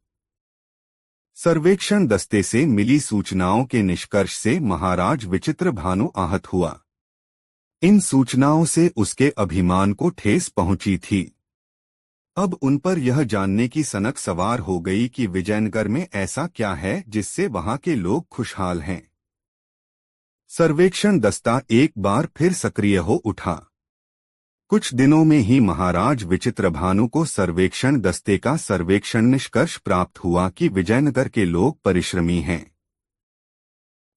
सर्वेक्षण दस्ते से मिली सूचनाओं के निष्कर्ष से महाराज विचित्रभानु आहत हुआ। इन सूचनाओं से उसके अभिमान को ठेस पहुंची थी। अब उन पर यह जानने की सनक सवार हो गई कि विजयनगर में ऐसा क्या है जिससे वहां के लोग खुशहाल हैं। सर्वेक्षण दस्ता एक बार फिर सक्रिय हो उठा। कुछ दिनों में ही महाराज विचित्रभानु को सर्वेक्षण दस्ते का सर्वेक्षण निष्कर्ष प्राप्त हुआ कि विजयनगर के लोग परिश्रमी हैं।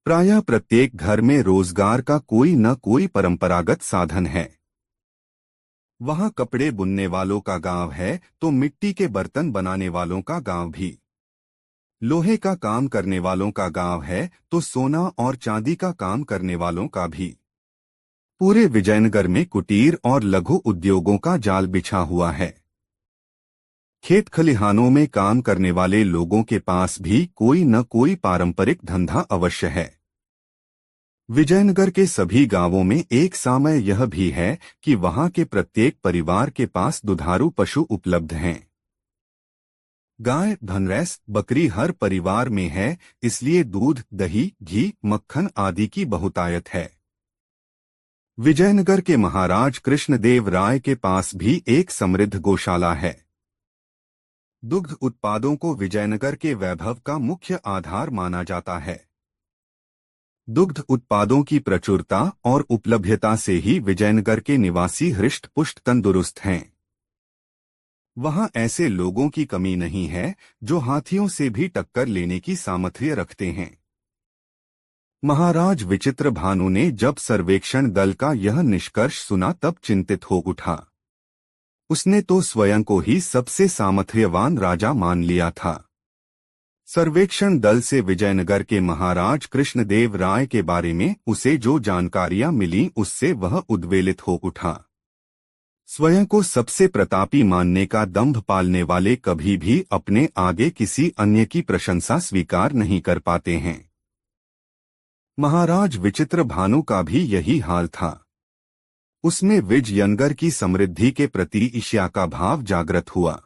प्रायः प्रत्येक घर में रोजगार का कोई न कोई परंपरागत साधन है। वहां कपड़े बुनने वालों का गांव है तो मिट्टी के बर्तन बनाने वालों का गांव भी। लोहे का काम करने वालों का गांव है तो सोना और चांदी का काम करने वालों का भी। पूरे विजयनगर में कुटीर और लघु उद्योगों का जाल बिछा हुआ है। खेत खलिहानों में काम करने वाले लोगों के पास भी कोई न कोई पारंपरिक धंधा अवश्य है। विजयनगर के सभी गांवों में एक सामय यह भी है कि वहां के प्रत्येक परिवार के पास दुधारू पशु उपलब्ध हैं। गाय, भैंस, बकरी हर परिवार में है, इसलिए दूध, दही, घी, मक्खन आदि की बहुतायत है। विजयनगर के महाराज कृष्णदेव राय के पास भी एक समृद्ध गौशाला है। दुग्ध उत्पादों को विजयनगर के वैभव का मुख्य आधार माना जाता है। दुग्ध उत्पादों की प्रचुरता और उपलब्धता से ही विजयनगर के निवासी हृष्ट-पुष्ट तंदुरुस्त हैं। वहां ऐसे लोगों की कमी नहीं है जो हाथियों से भी टक्कर लेने की सामर्थ्य रखते हैं। महाराज विचित्रभानु ने जब सर्वेक्षण दल का यह निष्कर्ष सुना तब चिंतित हो उठा। उसने तो स्वयं को ही सबसे सामर्थ्यवान राजा मान लिया था। सर्वेक्षण दल से विजयनगर के महाराज कृष्णदेव राय के बारे में उसे जो जानकारियां मिली उससे वह उद्वेलित हो उठा। स्वयं को सबसे प्रतापी मानने का दंभ पालने वाले कभी भी अपने आगे किसी अन्य की प्रशंसा स्वीकार नहीं कर पाते हैं। महाराज विचित्र भानु का भी यही हाल था। उसमें विजयनगर की समृद्धि के प्रति ईर्ष्या का भाव जागृत हुआ।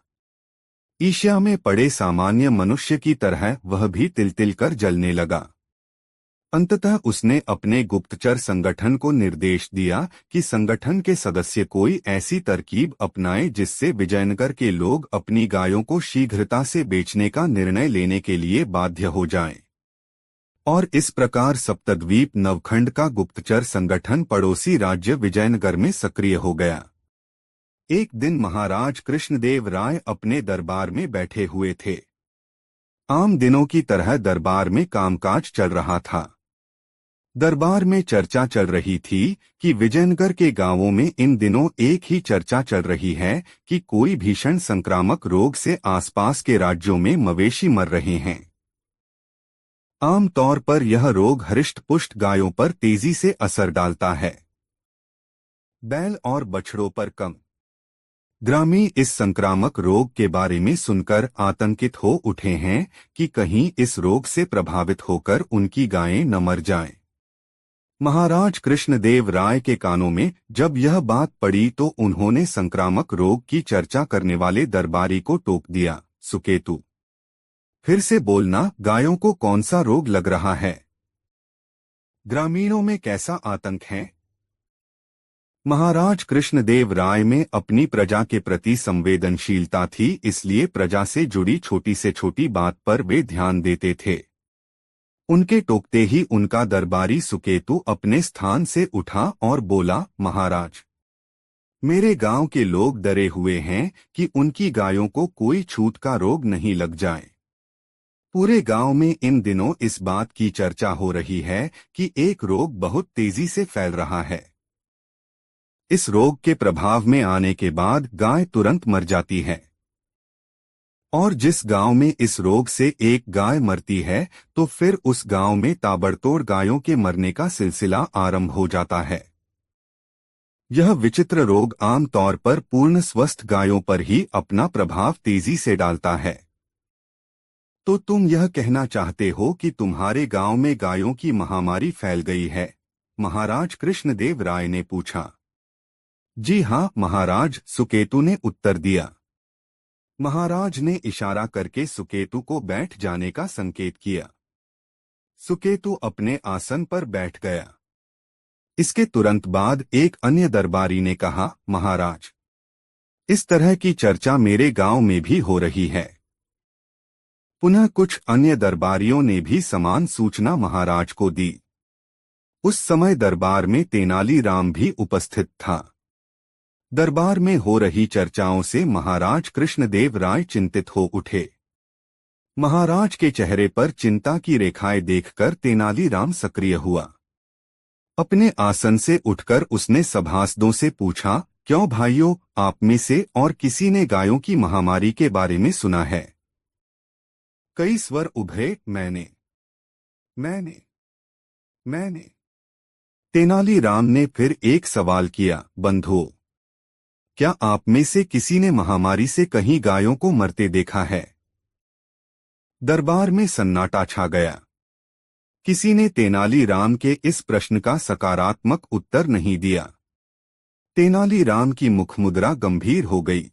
ईर्ष्या में पड़े सामान्य मनुष्य की तरह वह भी तिल तिल कर जलने लगा। अंततः उसने अपने गुप्तचर संगठन को निर्देश दिया कि संगठन के सदस्य कोई ऐसी तरकीब अपनाएं जिससे विजयनगर के लोग अपनी गायों को शीघ्रता से बेचने का निर्णय लेने के लिए बाध्य हो जाएं। और इस प्रकार सप्तद्वीप नवखंड का गुप्तचर संगठन पड़ोसी राज्य विजयनगर में सक्रिय हो गया। एक दिन महाराज कृष्णदेव राय अपने दरबार में बैठे हुए थे। आम दिनों की तरह दरबार में कामकाज चल रहा था। दरबार में चर्चा चल रही थी कि विजयनगर के गांवों में इन दिनों एक ही चर्चा चल रही है कि कोई भीषण संक्रामक रोग से आसपास के राज्यों में मवेशी मर रहे हैं। आम तौर पर यह रोग हृष्ट-पुष्ट गायों पर तेजी से असर डालता है, बैल और बछड़ों पर कम। ग्रामीण इस संक्रामक रोग के बारे में सुनकर आतंकित हो उठे हैं कि कहीं इस रोग से प्रभावित होकर उनकी गायें न मर जाएं। महाराज कृष्णदेव राय के कानों में जब यह बात पड़ी तो उन्होंने संक्रामक रोग की चर्चा करने वाले दरबारी को टोक दिया, सुकेतु, फिर से बोलना, गायों को कौन सा रोग लग रहा है? ग्रामीणों में कैसा आतंक है? महाराज कृष्णदेव राय में अपनी प्रजा के प्रति संवेदनशीलता थी, इसलिए प्रजा से जुड़ी छोटी से छोटी बात पर वे ध्यान देते थे। उनके टोकते ही उनका दरबारी सुकेतु अपने स्थान से उठा और बोला, महाराज, मेरे गांव के लोग डरे हुए हैं कि उनकी गायों को कोई छूत का रोग नहीं लग जाए। पूरे गांव में इन दिनों इस बात की चर्चा हो रही है कि एक रोग बहुत तेजी से फैल रहा है। इस रोग के प्रभाव में आने के बाद गाय तुरंत मर जाती है, और जिस गांव में इस रोग से एक गाय मरती है तो फिर उस गांव में ताबड़तोड़ गायों के मरने का सिलसिला आरंभ हो जाता है। यह विचित्र रोग आम तौर पर पूर्ण स्वस्थ गायों पर ही अपना प्रभाव तेजी से डालता है। तो तुम यह कहना चाहते हो कि तुम्हारे गांव में गायों की महामारी फैल गई है? महाराज कृष्णदेव राय ने पूछा। जी हाँ महाराज, सुकेतु ने उत्तर दिया। महाराज ने इशारा करके सुकेतु को बैठ जाने का संकेत किया। सुकेतु अपने आसन पर बैठ गया। इसके तुरंत बाद एक अन्य दरबारी ने कहा, महाराज, इस तरह की चर्चा मेरे गांव में भी हो रही है। पुनः कुछ अन्य दरबारियों ने भी समान सूचना महाराज को दी। उस समय दरबार में तेनालीराम भी उपस्थित था। दरबार में हो रही चर्चाओं से महाराज कृष्णदेव राय चिंतित हो उठे। महाराज के चेहरे पर चिंता की रेखाएं देखकर तेनालीराम सक्रिय हुआ। अपने आसन से उठकर उसने सभासदों से पूछा, क्यों भाइयों, आप में से और किसी ने गायों की महामारी के बारे में सुना है? कई स्वर उभरे, मैंने। तेनालीराम ने फिर एक सवाल किया, बंधुओं, क्या आप में से किसी ने महामारी से कहीं गायों को मरते देखा है? दरबार में सन्नाटा छा गया। किसी ने तेनालीराम के इस प्रश्न का सकारात्मक उत्तर नहीं दिया। तेनालीराम की मुखमुद्रा गंभीर हो गई।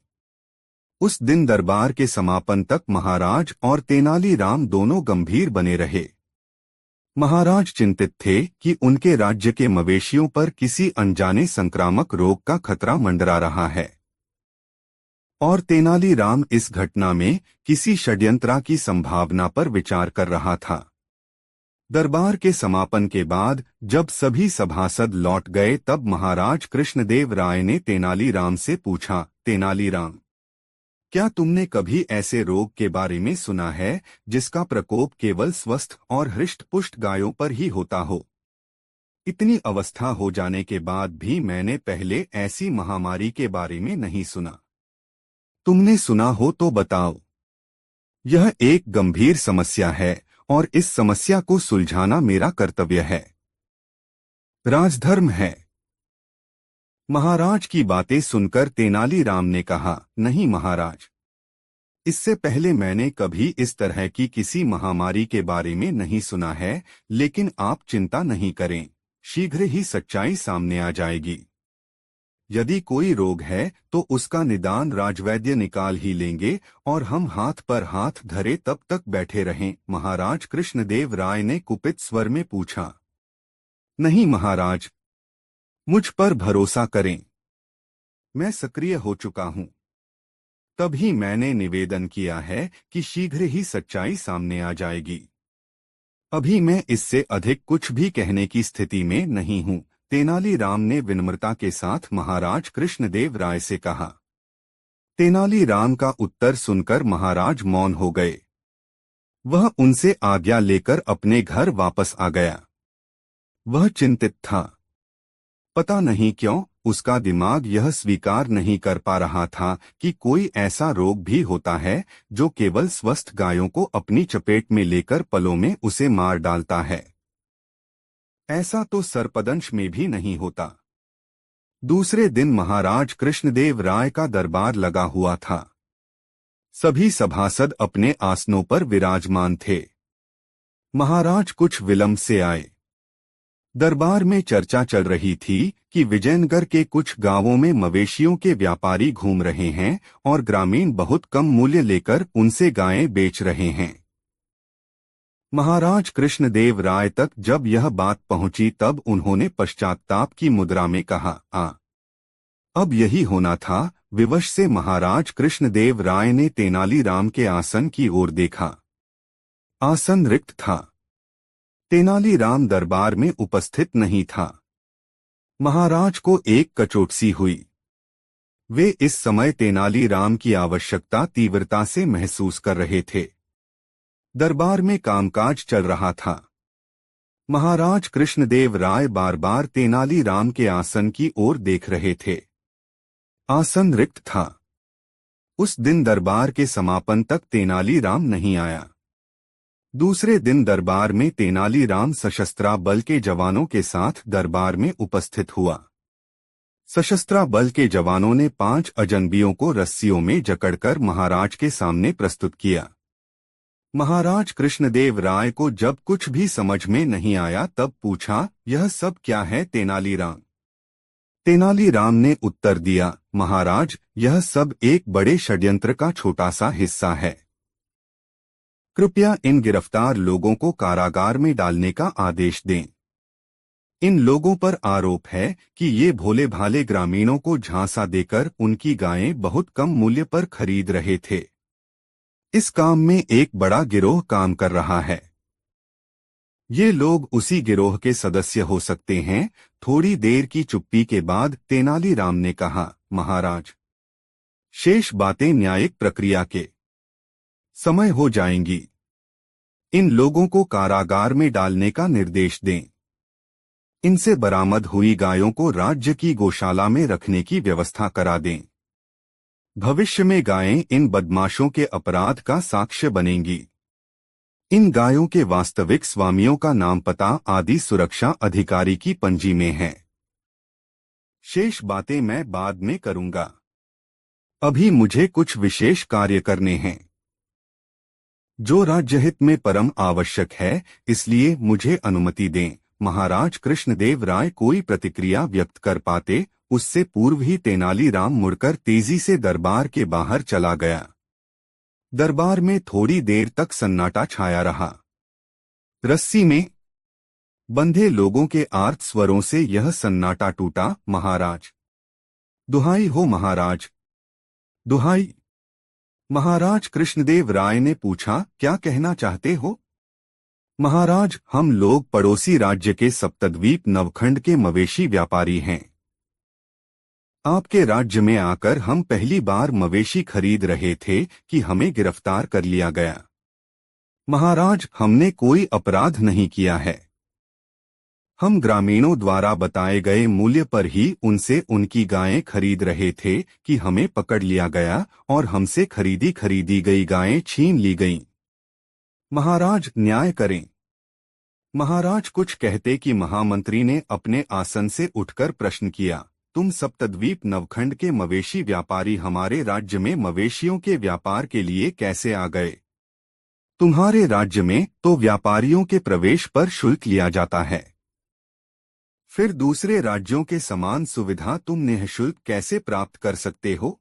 उस दिन दरबार के समापन तक महाराज और तेनालीराम दोनों गंभीर बने रहे। महाराज चिंतित थे कि उनके राज्य के मवेशियों पर किसी अनजाने संक्रामक रोग का खतरा मंडरा रहा है, और तेनालीराम इस घटना में किसी षड्यंत्र की संभावना पर विचार कर रहा था। दरबार के समापन के बाद जब सभी सभासद लौट गए तब महाराज कृष्णदेव राय ने तेनालीराम से पूछा, तेनालीराम, क्या तुमने कभी ऐसे रोग के बारे में सुना है जिसका प्रकोप केवल स्वस्थ और हृष्ट-पुष्ट गायों पर ही होता हो? इतनी अवस्था हो जाने के बाद भी मैंने पहले ऐसी महामारी के बारे में नहीं सुना। तुमने सुना हो तो बताओ। यह एक गंभीर समस्या है और इस समस्या को सुलझाना मेरा कर्तव्य है, राजधर्म है। महाराज की बातें सुनकर तेनालीराम ने कहा, नहीं महाराज, इससे पहले मैंने कभी इस तरह की किसी महामारी के बारे में नहीं सुना है, लेकिन आप चिंता नहीं करें, शीघ्र ही सच्चाई सामने आ जाएगी। यदि कोई रोग है तो उसका निदान राजवैद्य निकाल ही लेंगे और हम हाथ पर हाथ धरे तब तक बैठे रहें। महाराज कृष्णदेव राय ने कुपित स्वर में पूछा। नहीं महाराज, मुझ पर भरोसा करें, मैं सक्रिय हो चुका हूं। तभी मैंने निवेदन किया है कि शीघ्र ही सच्चाई सामने आ जाएगी। अभी मैं इससे अधिक कुछ भी कहने की स्थिति में नहीं हूं। तेनालीराम ने विनम्रता के साथ महाराज कृष्णदेव राय से कहा। तेनालीराम का उत्तर सुनकर महाराज मौन हो गए। वह उनसे आज्ञा लेकर अपने घर वापस आ गया। वह चिंतित था। पता नहीं क्यों उसका दिमाग यह स्वीकार नहीं कर पा रहा था कि कोई ऐसा रोग भी होता है जो केवल स्वस्थ गायों को अपनी चपेट में लेकर पलों में उसे मार डालता है। ऐसा तो सर्पदंश में भी नहीं होता। दूसरे दिन महाराज कृष्णदेव राय का दरबार लगा हुआ था। सभी सभासद अपने आसनों पर विराजमान थे। महाराज कुछ विलंब से आए। दरबार में चर्चा चल रही थी कि विजयनगर के कुछ गांवों में मवेशियों के व्यापारी घूम रहे हैं और ग्रामीण बहुत कम मूल्य लेकर उनसे गायें बेच रहे हैं। महाराज कृष्णदेव राय तक जब यह बात पहुंची तब उन्होंने पश्चात्ताप की मुद्रा में कहा, अब यही होना था। विवश से महाराज कृष्णदेव राय ने तेनालीराम के आसन की ओर देखा। आसन रिक्त था। तेनालीराम दरबार में उपस्थित नहीं था। महाराज को एक कचोटसी हुई। वे इस समय तेनालीराम की आवश्यकता तीव्रता से महसूस कर रहे थे। दरबार में कामकाज चल रहा था। महाराज कृष्णदेव राय बार बार तेनालीराम के आसन की ओर देख रहे थे। आसन रिक्त था। उस दिन दरबार के समापन तक तेनालीराम नहीं आया। दूसरे दिन दरबार में तेनालीराम सशस्त्र बल के जवानों के साथ दरबार में उपस्थित हुआ। सशस्त्र बल के जवानों ने 5 अजनबियों को रस्सियों में जकड़कर महाराज के सामने प्रस्तुत किया। महाराज कृष्णदेव राय को जब कुछ भी समझ में नहीं आया तब पूछा, यह सब क्या है तेनालीराम? तेनालीराम ने उत्तर दिया, महाराज, यह सब एक बड़े षड्यंत्र का छोटा सा हिस्सा है। कृपया इन गिरफ्तार लोगों को कारागार में डालने का आदेश दें। इन लोगों पर आरोप है कि ये भोले भाले ग्रामीणों को झांसा देकर उनकी गायें बहुत कम मूल्य पर खरीद रहे थे। इस काम में एक बड़ा गिरोह काम कर रहा है। ये लोग उसी गिरोह के सदस्य हो सकते हैं। थोड़ी देर की चुप्पी के बाद तेनालीराम ने कहा, महाराज, शेष बातें न्यायिक प्रक्रिया के समय हो जाएंगी। इन लोगों को कारागार में डालने का निर्देश दें। इनसे बरामद हुई गायों को राज्य की गौशाला में रखने की व्यवस्था करा दें। भविष्य में गायें इन बदमाशों के अपराध का साक्ष्य बनेंगी। इन गायों के वास्तविक स्वामियों का नाम पता आदि सुरक्षा अधिकारी की पंजी में है। शेष बातें मैं बाद में करूंगा। अभी मुझे कुछ विशेष कार्य करने हैं जो राज्यहित में परम आवश्यक है, इसलिए मुझे अनुमति दें। महाराज कृष्णदेव राय कोई प्रतिक्रिया व्यक्त कर पाते उससे पूर्व ही तेनालीराम मुड़कर तेजी से दरबार के बाहर चला गया। दरबार में थोड़ी देर तक सन्नाटा छाया रहा। रस्सी में बंधे लोगों के आर्त स्वरों से यह सन्नाटा टूटा, महाराज, दुहाई हो महाराज, दुहाई। महाराज कृष्णदेव राय ने पूछा, क्या कहना चाहते हो? महाराज, हम लोग पड़ोसी राज्य के सप्तद्वीप नवखंड के मवेशी व्यापारी हैं। आपके राज्य में आकर हम पहली बार मवेशी खरीद रहे थे कि हमें गिरफ्तार कर लिया गया। महाराज, हमने कोई अपराध नहीं किया है। हम ग्रामीणों द्वारा बताए गए मूल्य पर ही उनसे उनकी गायें खरीद रहे थे कि हमें पकड़ लिया गया और हमसे खरीदी गई गायें छीन ली गईं। महाराज, न्याय करें। महाराज कुछ कहते कि महामंत्री ने अपने आसन से उठकर प्रश्न किया, तुम सप्तद्वीप नवखंड के मवेशी व्यापारी हमारे राज्य में मवेशियों के व्यापार के लिए कैसे आ गए? तुम्हारे राज्य में तो व्यापारियों के प्रवेश पर शुल्क लिया जाता है, फिर दूसरे राज्यों के समान सुविधा तुम निःशुल्क कैसे प्राप्त कर सकते हो?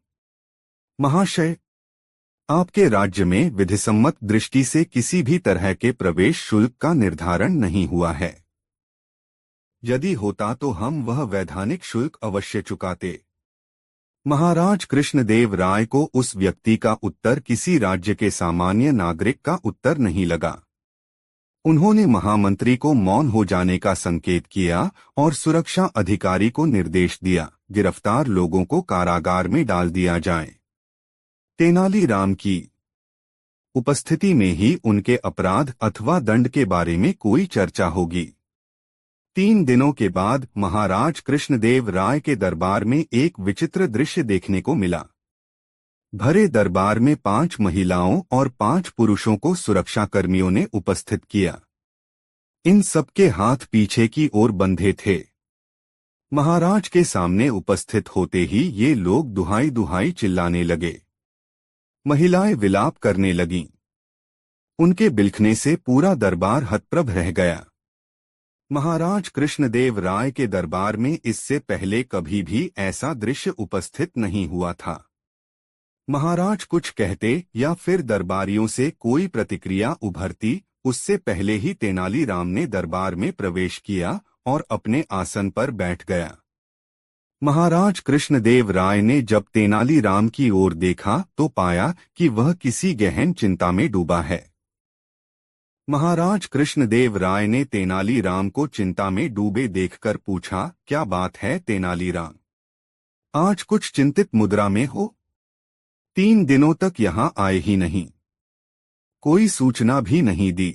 महाशय, आपके राज्य में विधिसम्मत दृष्टि से किसी भी तरह के प्रवेश शुल्क का निर्धारण नहीं हुआ है। यदि होता तो हम वह वैधानिक शुल्क अवश्य चुकाते। महाराज कृष्णदेव राय को उस व्यक्ति का उत्तर किसी राज्य के सामान्य नागरिक का उत्तर नहीं लगा। उन्होंने महामंत्री को मौन हो जाने का संकेत किया और सुरक्षा अधिकारी को निर्देश दिया, गिरफ्तार लोगों को कारागार में डाल दिया जाए। तेनालीराम की उपस्थिति में ही उनके अपराध अथवा दंड के बारे में कोई चर्चा होगी। 3 दिनों के बाद महाराज कृष्णदेव राय के दरबार में एक विचित्र दृश्य देखने को मिला। भरे दरबार में 5 महिलाओं और 5 पुरुषों को सुरक्षाकर्मियों ने उपस्थित किया। इन सबके हाथ पीछे की ओर बंधे थे। महाराज के सामने उपस्थित होते ही ये लोग दुहाई दुहाई चिल्लाने लगे। महिलाएं विलाप करने लगीं। उनके बिलखने से पूरा दरबार हतप्रभ रह गया। महाराज कृष्णदेव राय के दरबार में इससे पहले कभी भी ऐसा दृश्य उपस्थित नहीं हुआ था। महाराज कुछ कहते या फिर दरबारियों से कोई प्रतिक्रिया उभरती, उससे पहले ही तेनालीराम ने दरबार में प्रवेश किया और अपने आसन पर बैठ गया। महाराज कृष्णदेव राय ने जब तेनालीराम की ओर देखा तो पाया कि वह किसी गहन चिंता में डूबा है। महाराज कृष्णदेव राय ने तेनालीराम को चिंता में डूबे देखकर पूछा, क्या बात है तेनालीराम? आज कुछ चिंतित मुद्रा में हो? 3 दिनों तक यहां आए ही नहीं, कोई सूचना भी नहीं दी।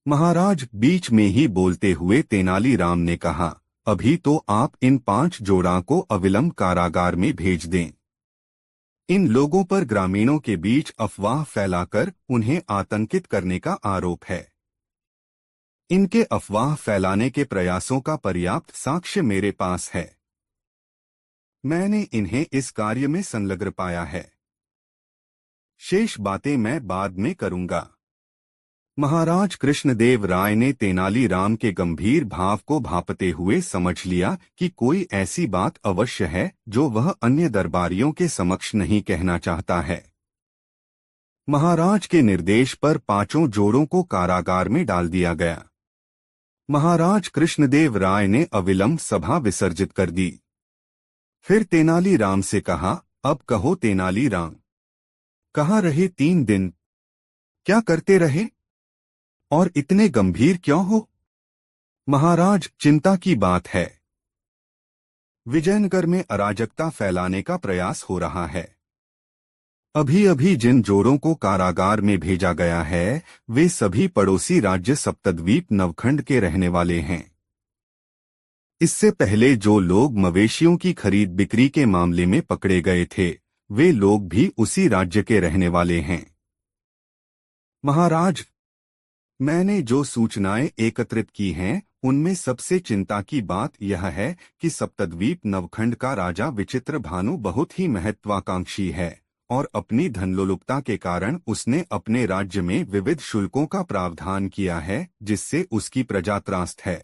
महाराज बीच में ही बोलते हुए तेनालीराम ने कहा, अभी तो आप इन 5 जोड़ा को अविलंब कारागार में भेज दें। इन लोगों पर ग्रामीणों के बीच अफवाह फैलाकर उन्हें आतंकित करने का आरोप है। इनके अफवाह फैलाने के प्रयासों का पर्याप्त साक्ष्य मेरे पास है। मैंने इन्हें इस कार्य में संलग्न पाया है। शेष बातें मैं बाद में करूंगा। महाराज कृष्णदेव राय ने तेनालीराम के गंभीर भाव को भांपते हुए समझ लिया कि कोई ऐसी बात अवश्य है जो वह अन्य दरबारियों के समक्ष नहीं कहना चाहता है। महाराज के निर्देश पर 5 जोड़ों को कारागार में डाल दिया गया। महाराज कृष्णदेव राय ने अविलंब सभा विसर्जित कर दी। फिर तेनालीराम से कहा, अब कहो तेनालीराम, कहाँ रहे 3 दिन? क्या करते रहे और इतने गंभीर क्यों हो? महाराज, चिंता की बात है। विजयनगर में अराजकता फैलाने का प्रयास हो रहा है। अभी अभी जिन जोड़ों को कारागार में भेजा गया है वे सभी पड़ोसी राज्य सप्तद्वीप नवखंड के रहने वाले हैं। इससे पहले जो लोग मवेशियों की खरीद बिक्री के मामले में पकड़े गए थे वे लोग भी उसी राज्य के रहने वाले हैं। महाराज, मैंने जो सूचनाएं एकत्रित की हैं उनमें सबसे चिंता की बात यह है कि सप्तद्वीप नवखंड का राजा विचित्र भानु बहुत ही महत्वाकांक्षी है और अपनी धनलोलुपता के कारण उसने अपने राज्य में विविध शुल्कों का प्रावधान किया है जिससे उसकी प्रजा त्रस्त है।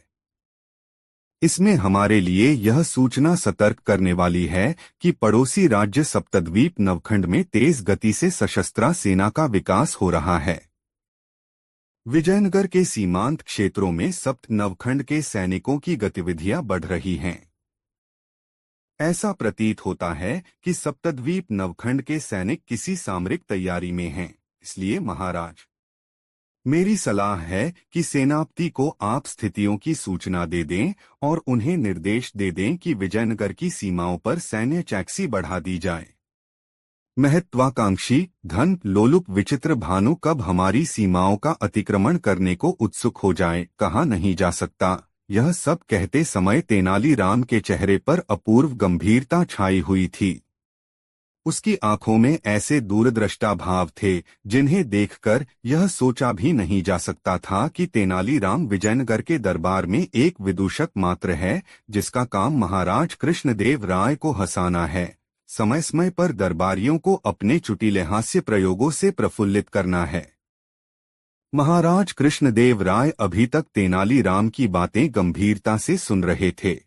इसमें हमारे लिए यह सूचना सतर्क करने वाली है कि पड़ोसी राज्य सप्तद्वीप नवखंड में तेज गति से सशस्त्र सेना का विकास हो रहा है। विजयनगर के सीमांत क्षेत्रों में सप्त नवखंड के सैनिकों की गतिविधियां बढ़ रही हैं। ऐसा प्रतीत होता है कि सप्तद्वीप नवखंड के सैनिक किसी सामरिक तैयारी में हैं। इसलिए महाराज, मेरी सलाह है कि सेनापति को आप स्थितियों की सूचना दे दें और उन्हें निर्देश दे दें कि विजयनगर की सीमाओं पर सैन्य चौकसी बढ़ा दी जाए। महत्वाकांक्षी धन लोलुप विचित्र भानु कब हमारी सीमाओं का अतिक्रमण करने को उत्सुक हो जाए कहा नहीं जा सकता। यह सब कहते समय तेनालीराम के चेहरे पर अपूर्व गंभीरता छाई हुई थी। उसकी आंखों में ऐसे दूरदृष्टा भाव थे जिन्हें देखकर यह सोचा भी नहीं जा सकता था कि तेनालीराम विजयनगर के दरबार में एक विदूषक मात्र है जिसका काम महाराज कृष्णदेव राय को हंसाना है, समय समय पर दरबारियों को अपने चुटीले हास्य प्रयोगों से प्रफुल्लित करना है। महाराज कृष्णदेव राय अभी तक तेनालीराम की बातें गंभीरता से सुन रहे थे।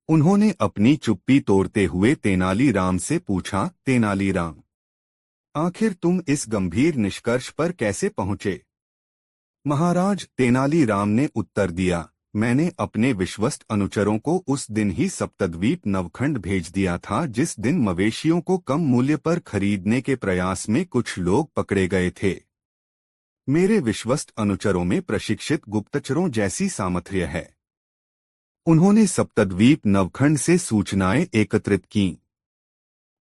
उन्होंने अपनी चुप्पी तोड़ते हुए तेनालीराम से पूछा, तेनालीराम, आखिर तुम इस गंभीर निष्कर्ष पर कैसे पहुंचे? महाराज, तेनालीराम ने उत्तर दिया, मैंने अपने विश्वस्त अनुचरों को उस दिन ही सप्तद्वीप नवखंड भेज दिया था जिस दिन मवेशियों को कम मूल्य पर खरीदने के प्रयास में कुछ लोग पकड़े गए थे। मेरे विश्वस्त अनुचरों में प्रशिक्षित गुप्तचरों जैसी सामर्थ्य है। उन्होंने सप्तद्वीप नवखंड से सूचनाएं एकत्रित कीं।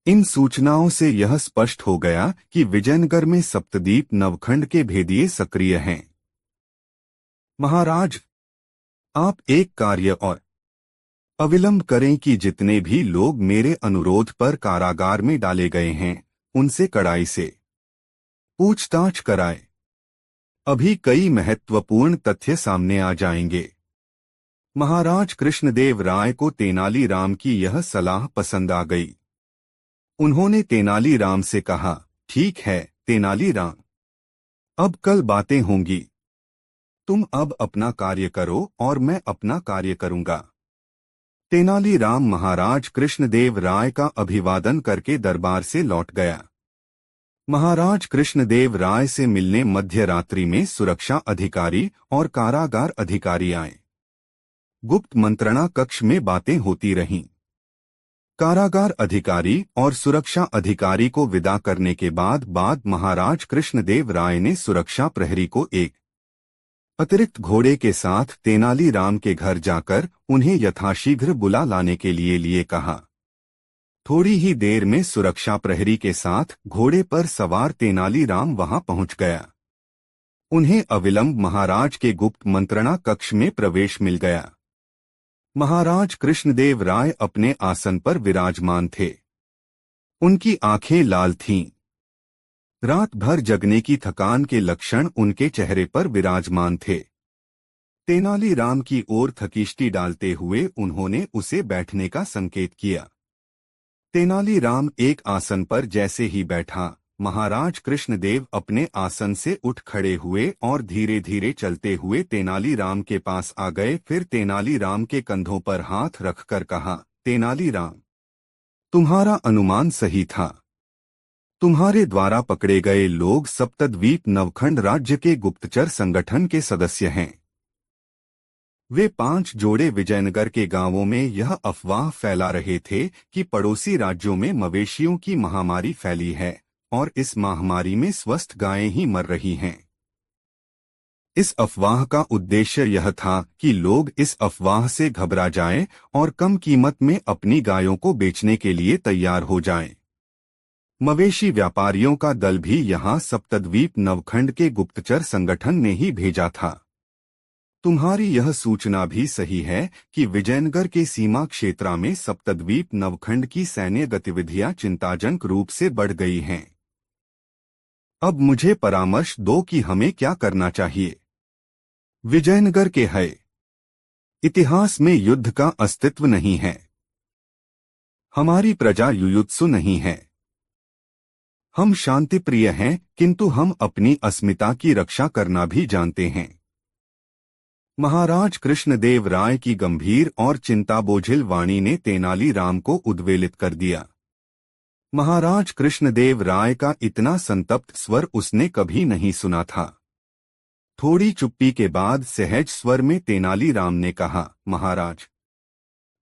इन सूचनाओं से यह स्पष्ट हो गया कि विजयनगर में सप्तद्वीप नवखंड के भेदिए सक्रिय हैं। महाराज, आप एक कार्य और अविलंब करें कि जितने भी लोग मेरे अनुरोध पर कारागार में डाले गए हैं उनसे कड़ाई से पूछताछ कराएं। अभी कई महत्वपूर्ण तथ्य सामने आ जाएंगे। महाराज कृष्णदेव राय को तेनालीराम की यह सलाह पसंद आ गई। उन्होंने तेनालीराम से कहा, ठीक है तेनालीराम, अब कल बातें होंगी। तुम अब अपना कार्य करो और मैं अपना कार्य करूंगा। तेनालीराम महाराज कृष्णदेव राय का अभिवादन करके दरबार से लौट गया। महाराज कृष्णदेव राय से मिलने मध्य रात्रि में सुरक्षा अधिकारी और कारागार अधिकारी आए। गुप्त मंत्रणा कक्ष में बातें होती रहीं। कारागार अधिकारी और सुरक्षा अधिकारी को विदा करने के बाद महाराज कृष्णदेव राय ने सुरक्षा प्रहरी को एक अतिरिक्त घोड़े के साथ तेनालीराम के घर जाकर उन्हें यथाशीघ्र बुला लाने के लिए कहा। थोड़ी ही देर में सुरक्षा प्रहरी के साथ घोड़े पर सवार तेनालीराम वहां पहुंच गया। उन्हें अविलंब महाराज के गुप्त मंत्रणा कक्ष में प्रवेश मिल गया। महाराज कृष्णदेव राय अपने आसन पर विराजमान थे। उनकी आंखें लाल थीं। रात भर जगने की थकान के लक्षण उनके चेहरे पर विराजमान थे। तेनालीराम की ओर थकीष्टि डालते हुए उन्होंने उसे बैठने का संकेत किया। तेनालीराम एक आसन पर जैसे ही बैठा, महाराज कृष्णदेव अपने आसन से उठ खड़े हुए और धीरे धीरे चलते हुए तेनालीराम के पास आ गए। फिर तेनालीराम के कंधों पर हाथ रखकर कहा, तेनालीराम, तुम्हारा अनुमान सही था। तुम्हारे द्वारा पकड़े गए लोग सप्तद्वीप नवखंड राज्य के गुप्तचर संगठन के सदस्य हैं। वे 5 जोड़े विजयनगर के गांवों में यह अफवाह फैला रहे थे कि पड़ोसी राज्यों में मवेशियों की महामारी फैली है और इस महामारी में स्वस्थ गायें ही मर रही हैं। इस अफवाह का उद्देश्य यह था कि लोग इस अफवाह से घबरा जाएं और कम कीमत में अपनी गायों को बेचने के लिए तैयार हो जाएं। मवेशी व्यापारियों का दल भी यहां सप्तद्वीप नवखंड के गुप्तचर संगठन ने ही भेजा था। तुम्हारी यह सूचना भी सही है कि विजयनगर के सीमा क्षेत्र में सप्तद्वीप नवखंड की सैन्य गतिविधियां चिंताजनक रूप से बढ़ गई हैं। अब मुझे परामर्श दो कि हमें क्या करना चाहिए। विजयनगर के है इतिहास में युद्ध का अस्तित्व नहीं है। हमारी प्रजा युयुत्सु नहीं है। हम शांतिप्रिय हैं, किंतु हम अपनी अस्मिता की रक्षा करना भी जानते हैं। महाराज कृष्णदेव राय की गंभीर और चिंताबोझिल वाणी ने तेनालीराम को उद्वेलित कर दिया। महाराज कृष्णदेव राय का इतना संतप्त स्वर उसने कभी नहीं सुना था। थोड़ी चुप्पी के बाद सहज स्वर में तेनालीराम ने कहा, महाराज,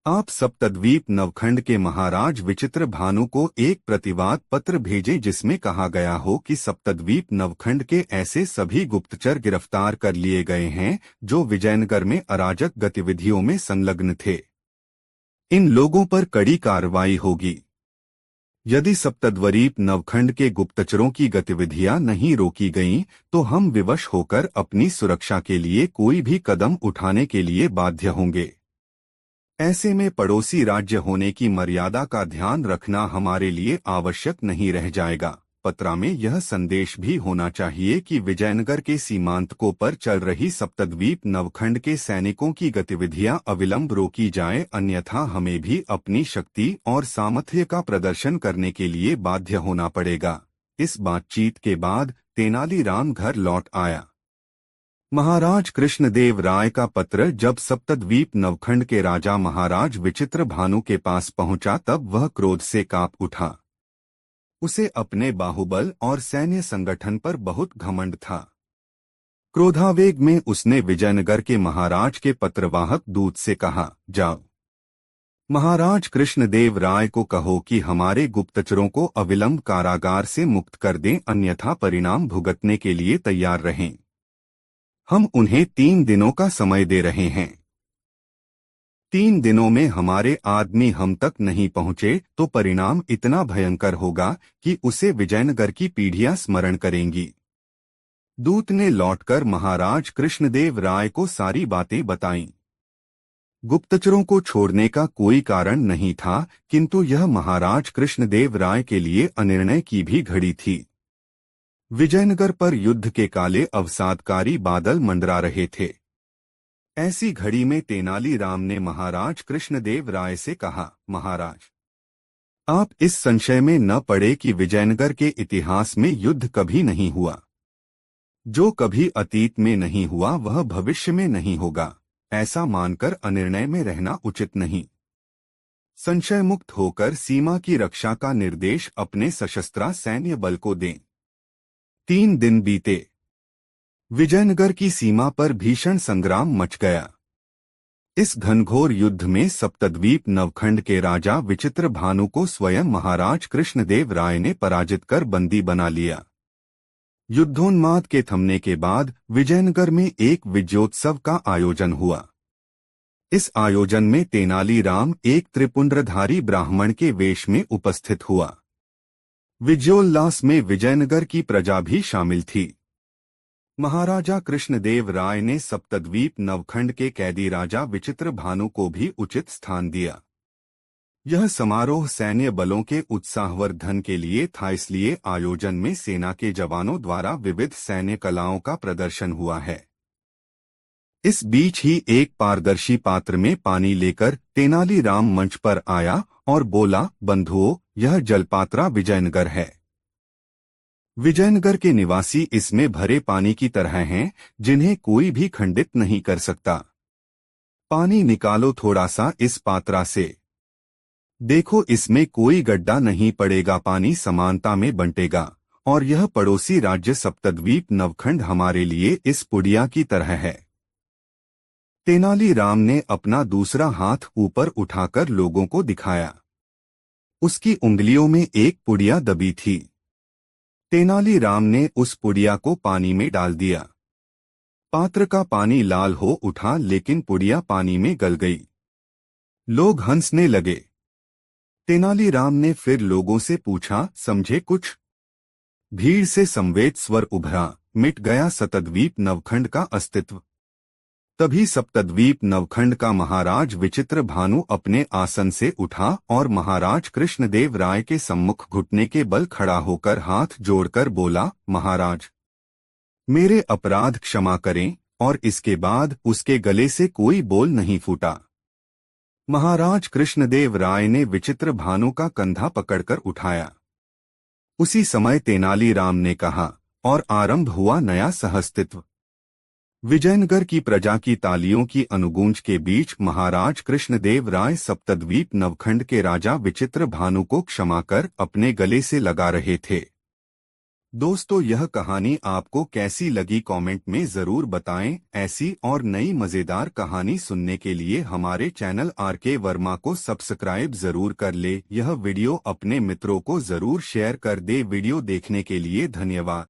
आप सप्तद्वीप नवखंड के महाराज विचित्र भानु को एक प्रतिवाद पत्र भेजें जिसमें कहा गया हो कि सप्तद्वीप नवखंड के ऐसे सभी गुप्तचर गिरफ्तार कर लिए गए हैं जो विजयनगर में अराजक गतिविधियों में संलग्न थे। इन लोगों पर कड़ी कार्रवाई होगी। यदि सप्तद्वीप नवखंड के गुप्तचरों की गतिविधियां नहीं रोकी गईं, तो हम विवश होकर अपनी सुरक्षा के लिए कोई भी कदम उठाने के लिए बाध्य होंगे। ऐसे में पड़ोसी राज्य होने की मर्यादा का ध्यान रखना हमारे लिए आवश्यक नहीं रह जाएगा। पत्रा में यह संदेश भी होना चाहिए कि विजयनगर के सीमांतकों पर चल रही सप्तद्वीप नवखंड के सैनिकों की गतिविधियां अविलंब रोकी जाए, अन्यथा हमें भी अपनी शक्ति और सामर्थ्य का प्रदर्शन करने के लिए बाध्य होना पड़ेगा। इस बातचीत के बाद तेनालीराम घर लौट आया। महाराज कृष्णदेव राय का पत्र जब सप्तद्वीप नवखंड के राजा महाराज विचित्रभानु के पास पहुंचा तब वह क्रोध से कांप उठा। उसे अपने बाहुबल और सैन्य संगठन पर बहुत घमंड था। क्रोधावेग में उसने विजयनगर के महाराज के पत्रवाहक दूत से कहा, जाओ महाराज कृष्णदेव राय को कहो कि हमारे गुप्तचरों को अविलंब कारागार से मुक्त कर दें, अन्यथा परिणाम भुगतने के लिए तैयार रहें। हम उन्हें 3 दिनों का समय दे रहे हैं। 3 दिनों में हमारे आदमी हम तक नहीं पहुंचे तो परिणाम इतना भयंकर होगा कि उसे विजयनगर की पीढ़ियां स्मरण करेंगी। दूत ने लौटकर महाराज कृष्णदेव राय को सारी बातें बताईं। गुप्तचरों को छोड़ने का कोई कारण नहीं था, किंतु यह महाराज कृष्णदेव राय के लिए अनिर्णय की भी घड़ी थी। विजयनगर पर युद्ध के काले अवसादकारी बादल मंडरा रहे थे। ऐसी घड़ी में तेनालीराम ने महाराज कृष्णदेव राय से कहा, महाराज, आप इस संशय में न पड़े कि विजयनगर के इतिहास में युद्ध कभी नहीं हुआ। जो कभी अतीत में नहीं हुआ वह भविष्य में नहीं होगा, ऐसा मानकर अनिर्णय में रहना उचित नहीं। संशय मुक्त होकर सीमा की रक्षा का निर्देश अपने सशस्त्र सैन्य बल को दें। 3 दिन बीते। विजयनगर की सीमा पर भीषण संग्राम मच गया। इस घनघोर युद्ध में सप्तद्वीप नवखंड के राजा विचित्रभानु को स्वयं महाराज कृष्णदेव राय ने पराजित कर बंदी बना लिया। युद्धोन्माद के थमने के बाद विजयनगर में एक विजयोत्सव का आयोजन हुआ। इस आयोजन में तेनालीराम एक त्रिपुंड्रधारी ब्राह्मण के वेश में उपस्थित हुआ। विजयोल्लास में विजयनगर की प्रजा भी शामिल थी। महाराजा कृष्णदेव राय ने सप्तद्वीप नवखंड के कैदी राजा विचित्रभानु को भी उचित स्थान दिया। यह समारोह सैन्य बलों के उत्साहवर्धन के लिए था, इसलिए आयोजन में सेना के जवानों द्वारा विविध सैन्य कलाओं का प्रदर्शन हुआ है। इस बीच ही एक पारदर्शी पात्र में पानी लेकर तेनालीराम मंच पर आया और बोला, बंधुओं, यह जलपात्रा विजयनगर है। विजयनगर के निवासी इसमें भरे पानी की तरह हैं, जिन्हें कोई भी खंडित नहीं कर सकता। पानी निकालो थोड़ा सा इस पात्रा से। देखो इसमें कोई गड्ढा नहीं पड़ेगा, पानी समानता में बंटेगा और यह पड़ोसी राज्य सप्तद्वीप नवखंड हमारे लिए इस पुड़िया की तरह है। तेनालीराम ने अपना दूसरा हाथ ऊपर उठाकर लोगों को दिखाया। उसकी उंगलियों में एक पुड़िया दबी थी। तेनालीराम ने उस पुड़िया को पानी में डाल दिया। पात्र का पानी लाल हो उठा, लेकिन पुड़िया पानी में गल गई। लोग हंसने लगे। तेनालीराम ने फिर लोगों से पूछा, समझे कुछ? भीड़ से संवेद स्वर उभरा, मिट गया सप्तद्वीप नवखंड का अस्तित्व। तभी सप्तद्वीप नवखंड का महाराज विचित्रभानु अपने आसन से उठा और महाराज कृष्णदेव राय के सम्मुख घुटने के बल खड़ा होकर हाथ जोड़कर बोला, महाराज, मेरे अपराध क्षमा करें, और इसके बाद उसके गले से कोई बोल नहीं फूटा। महाराज कृष्णदेव राय ने विचित्रभानु का कंधा पकड़कर उठाया। उसी समय तेनालीराम ने कहा, और आरंभ हुआ नया सहअस्तित्व। विजयनगर की प्रजा की तालियों की अनुगूंज के बीच महाराज कृष्णदेव राय सप्तद्वीप नवखंड के राजा विचित्रभानु को क्षमा कर अपने गले से लगा रहे थे। दोस्तों, यह कहानी आपको कैसी लगी कमेंट में जरूर बताएं। ऐसी और नई मजेदार कहानी सुनने के लिए हमारे चैनल आरके वर्मा को सब्सक्राइब जरूर कर ले। यह वीडियो अपने मित्रों को जरूर शेयर कर दे। वीडियो देखने के लिए धन्यवाद।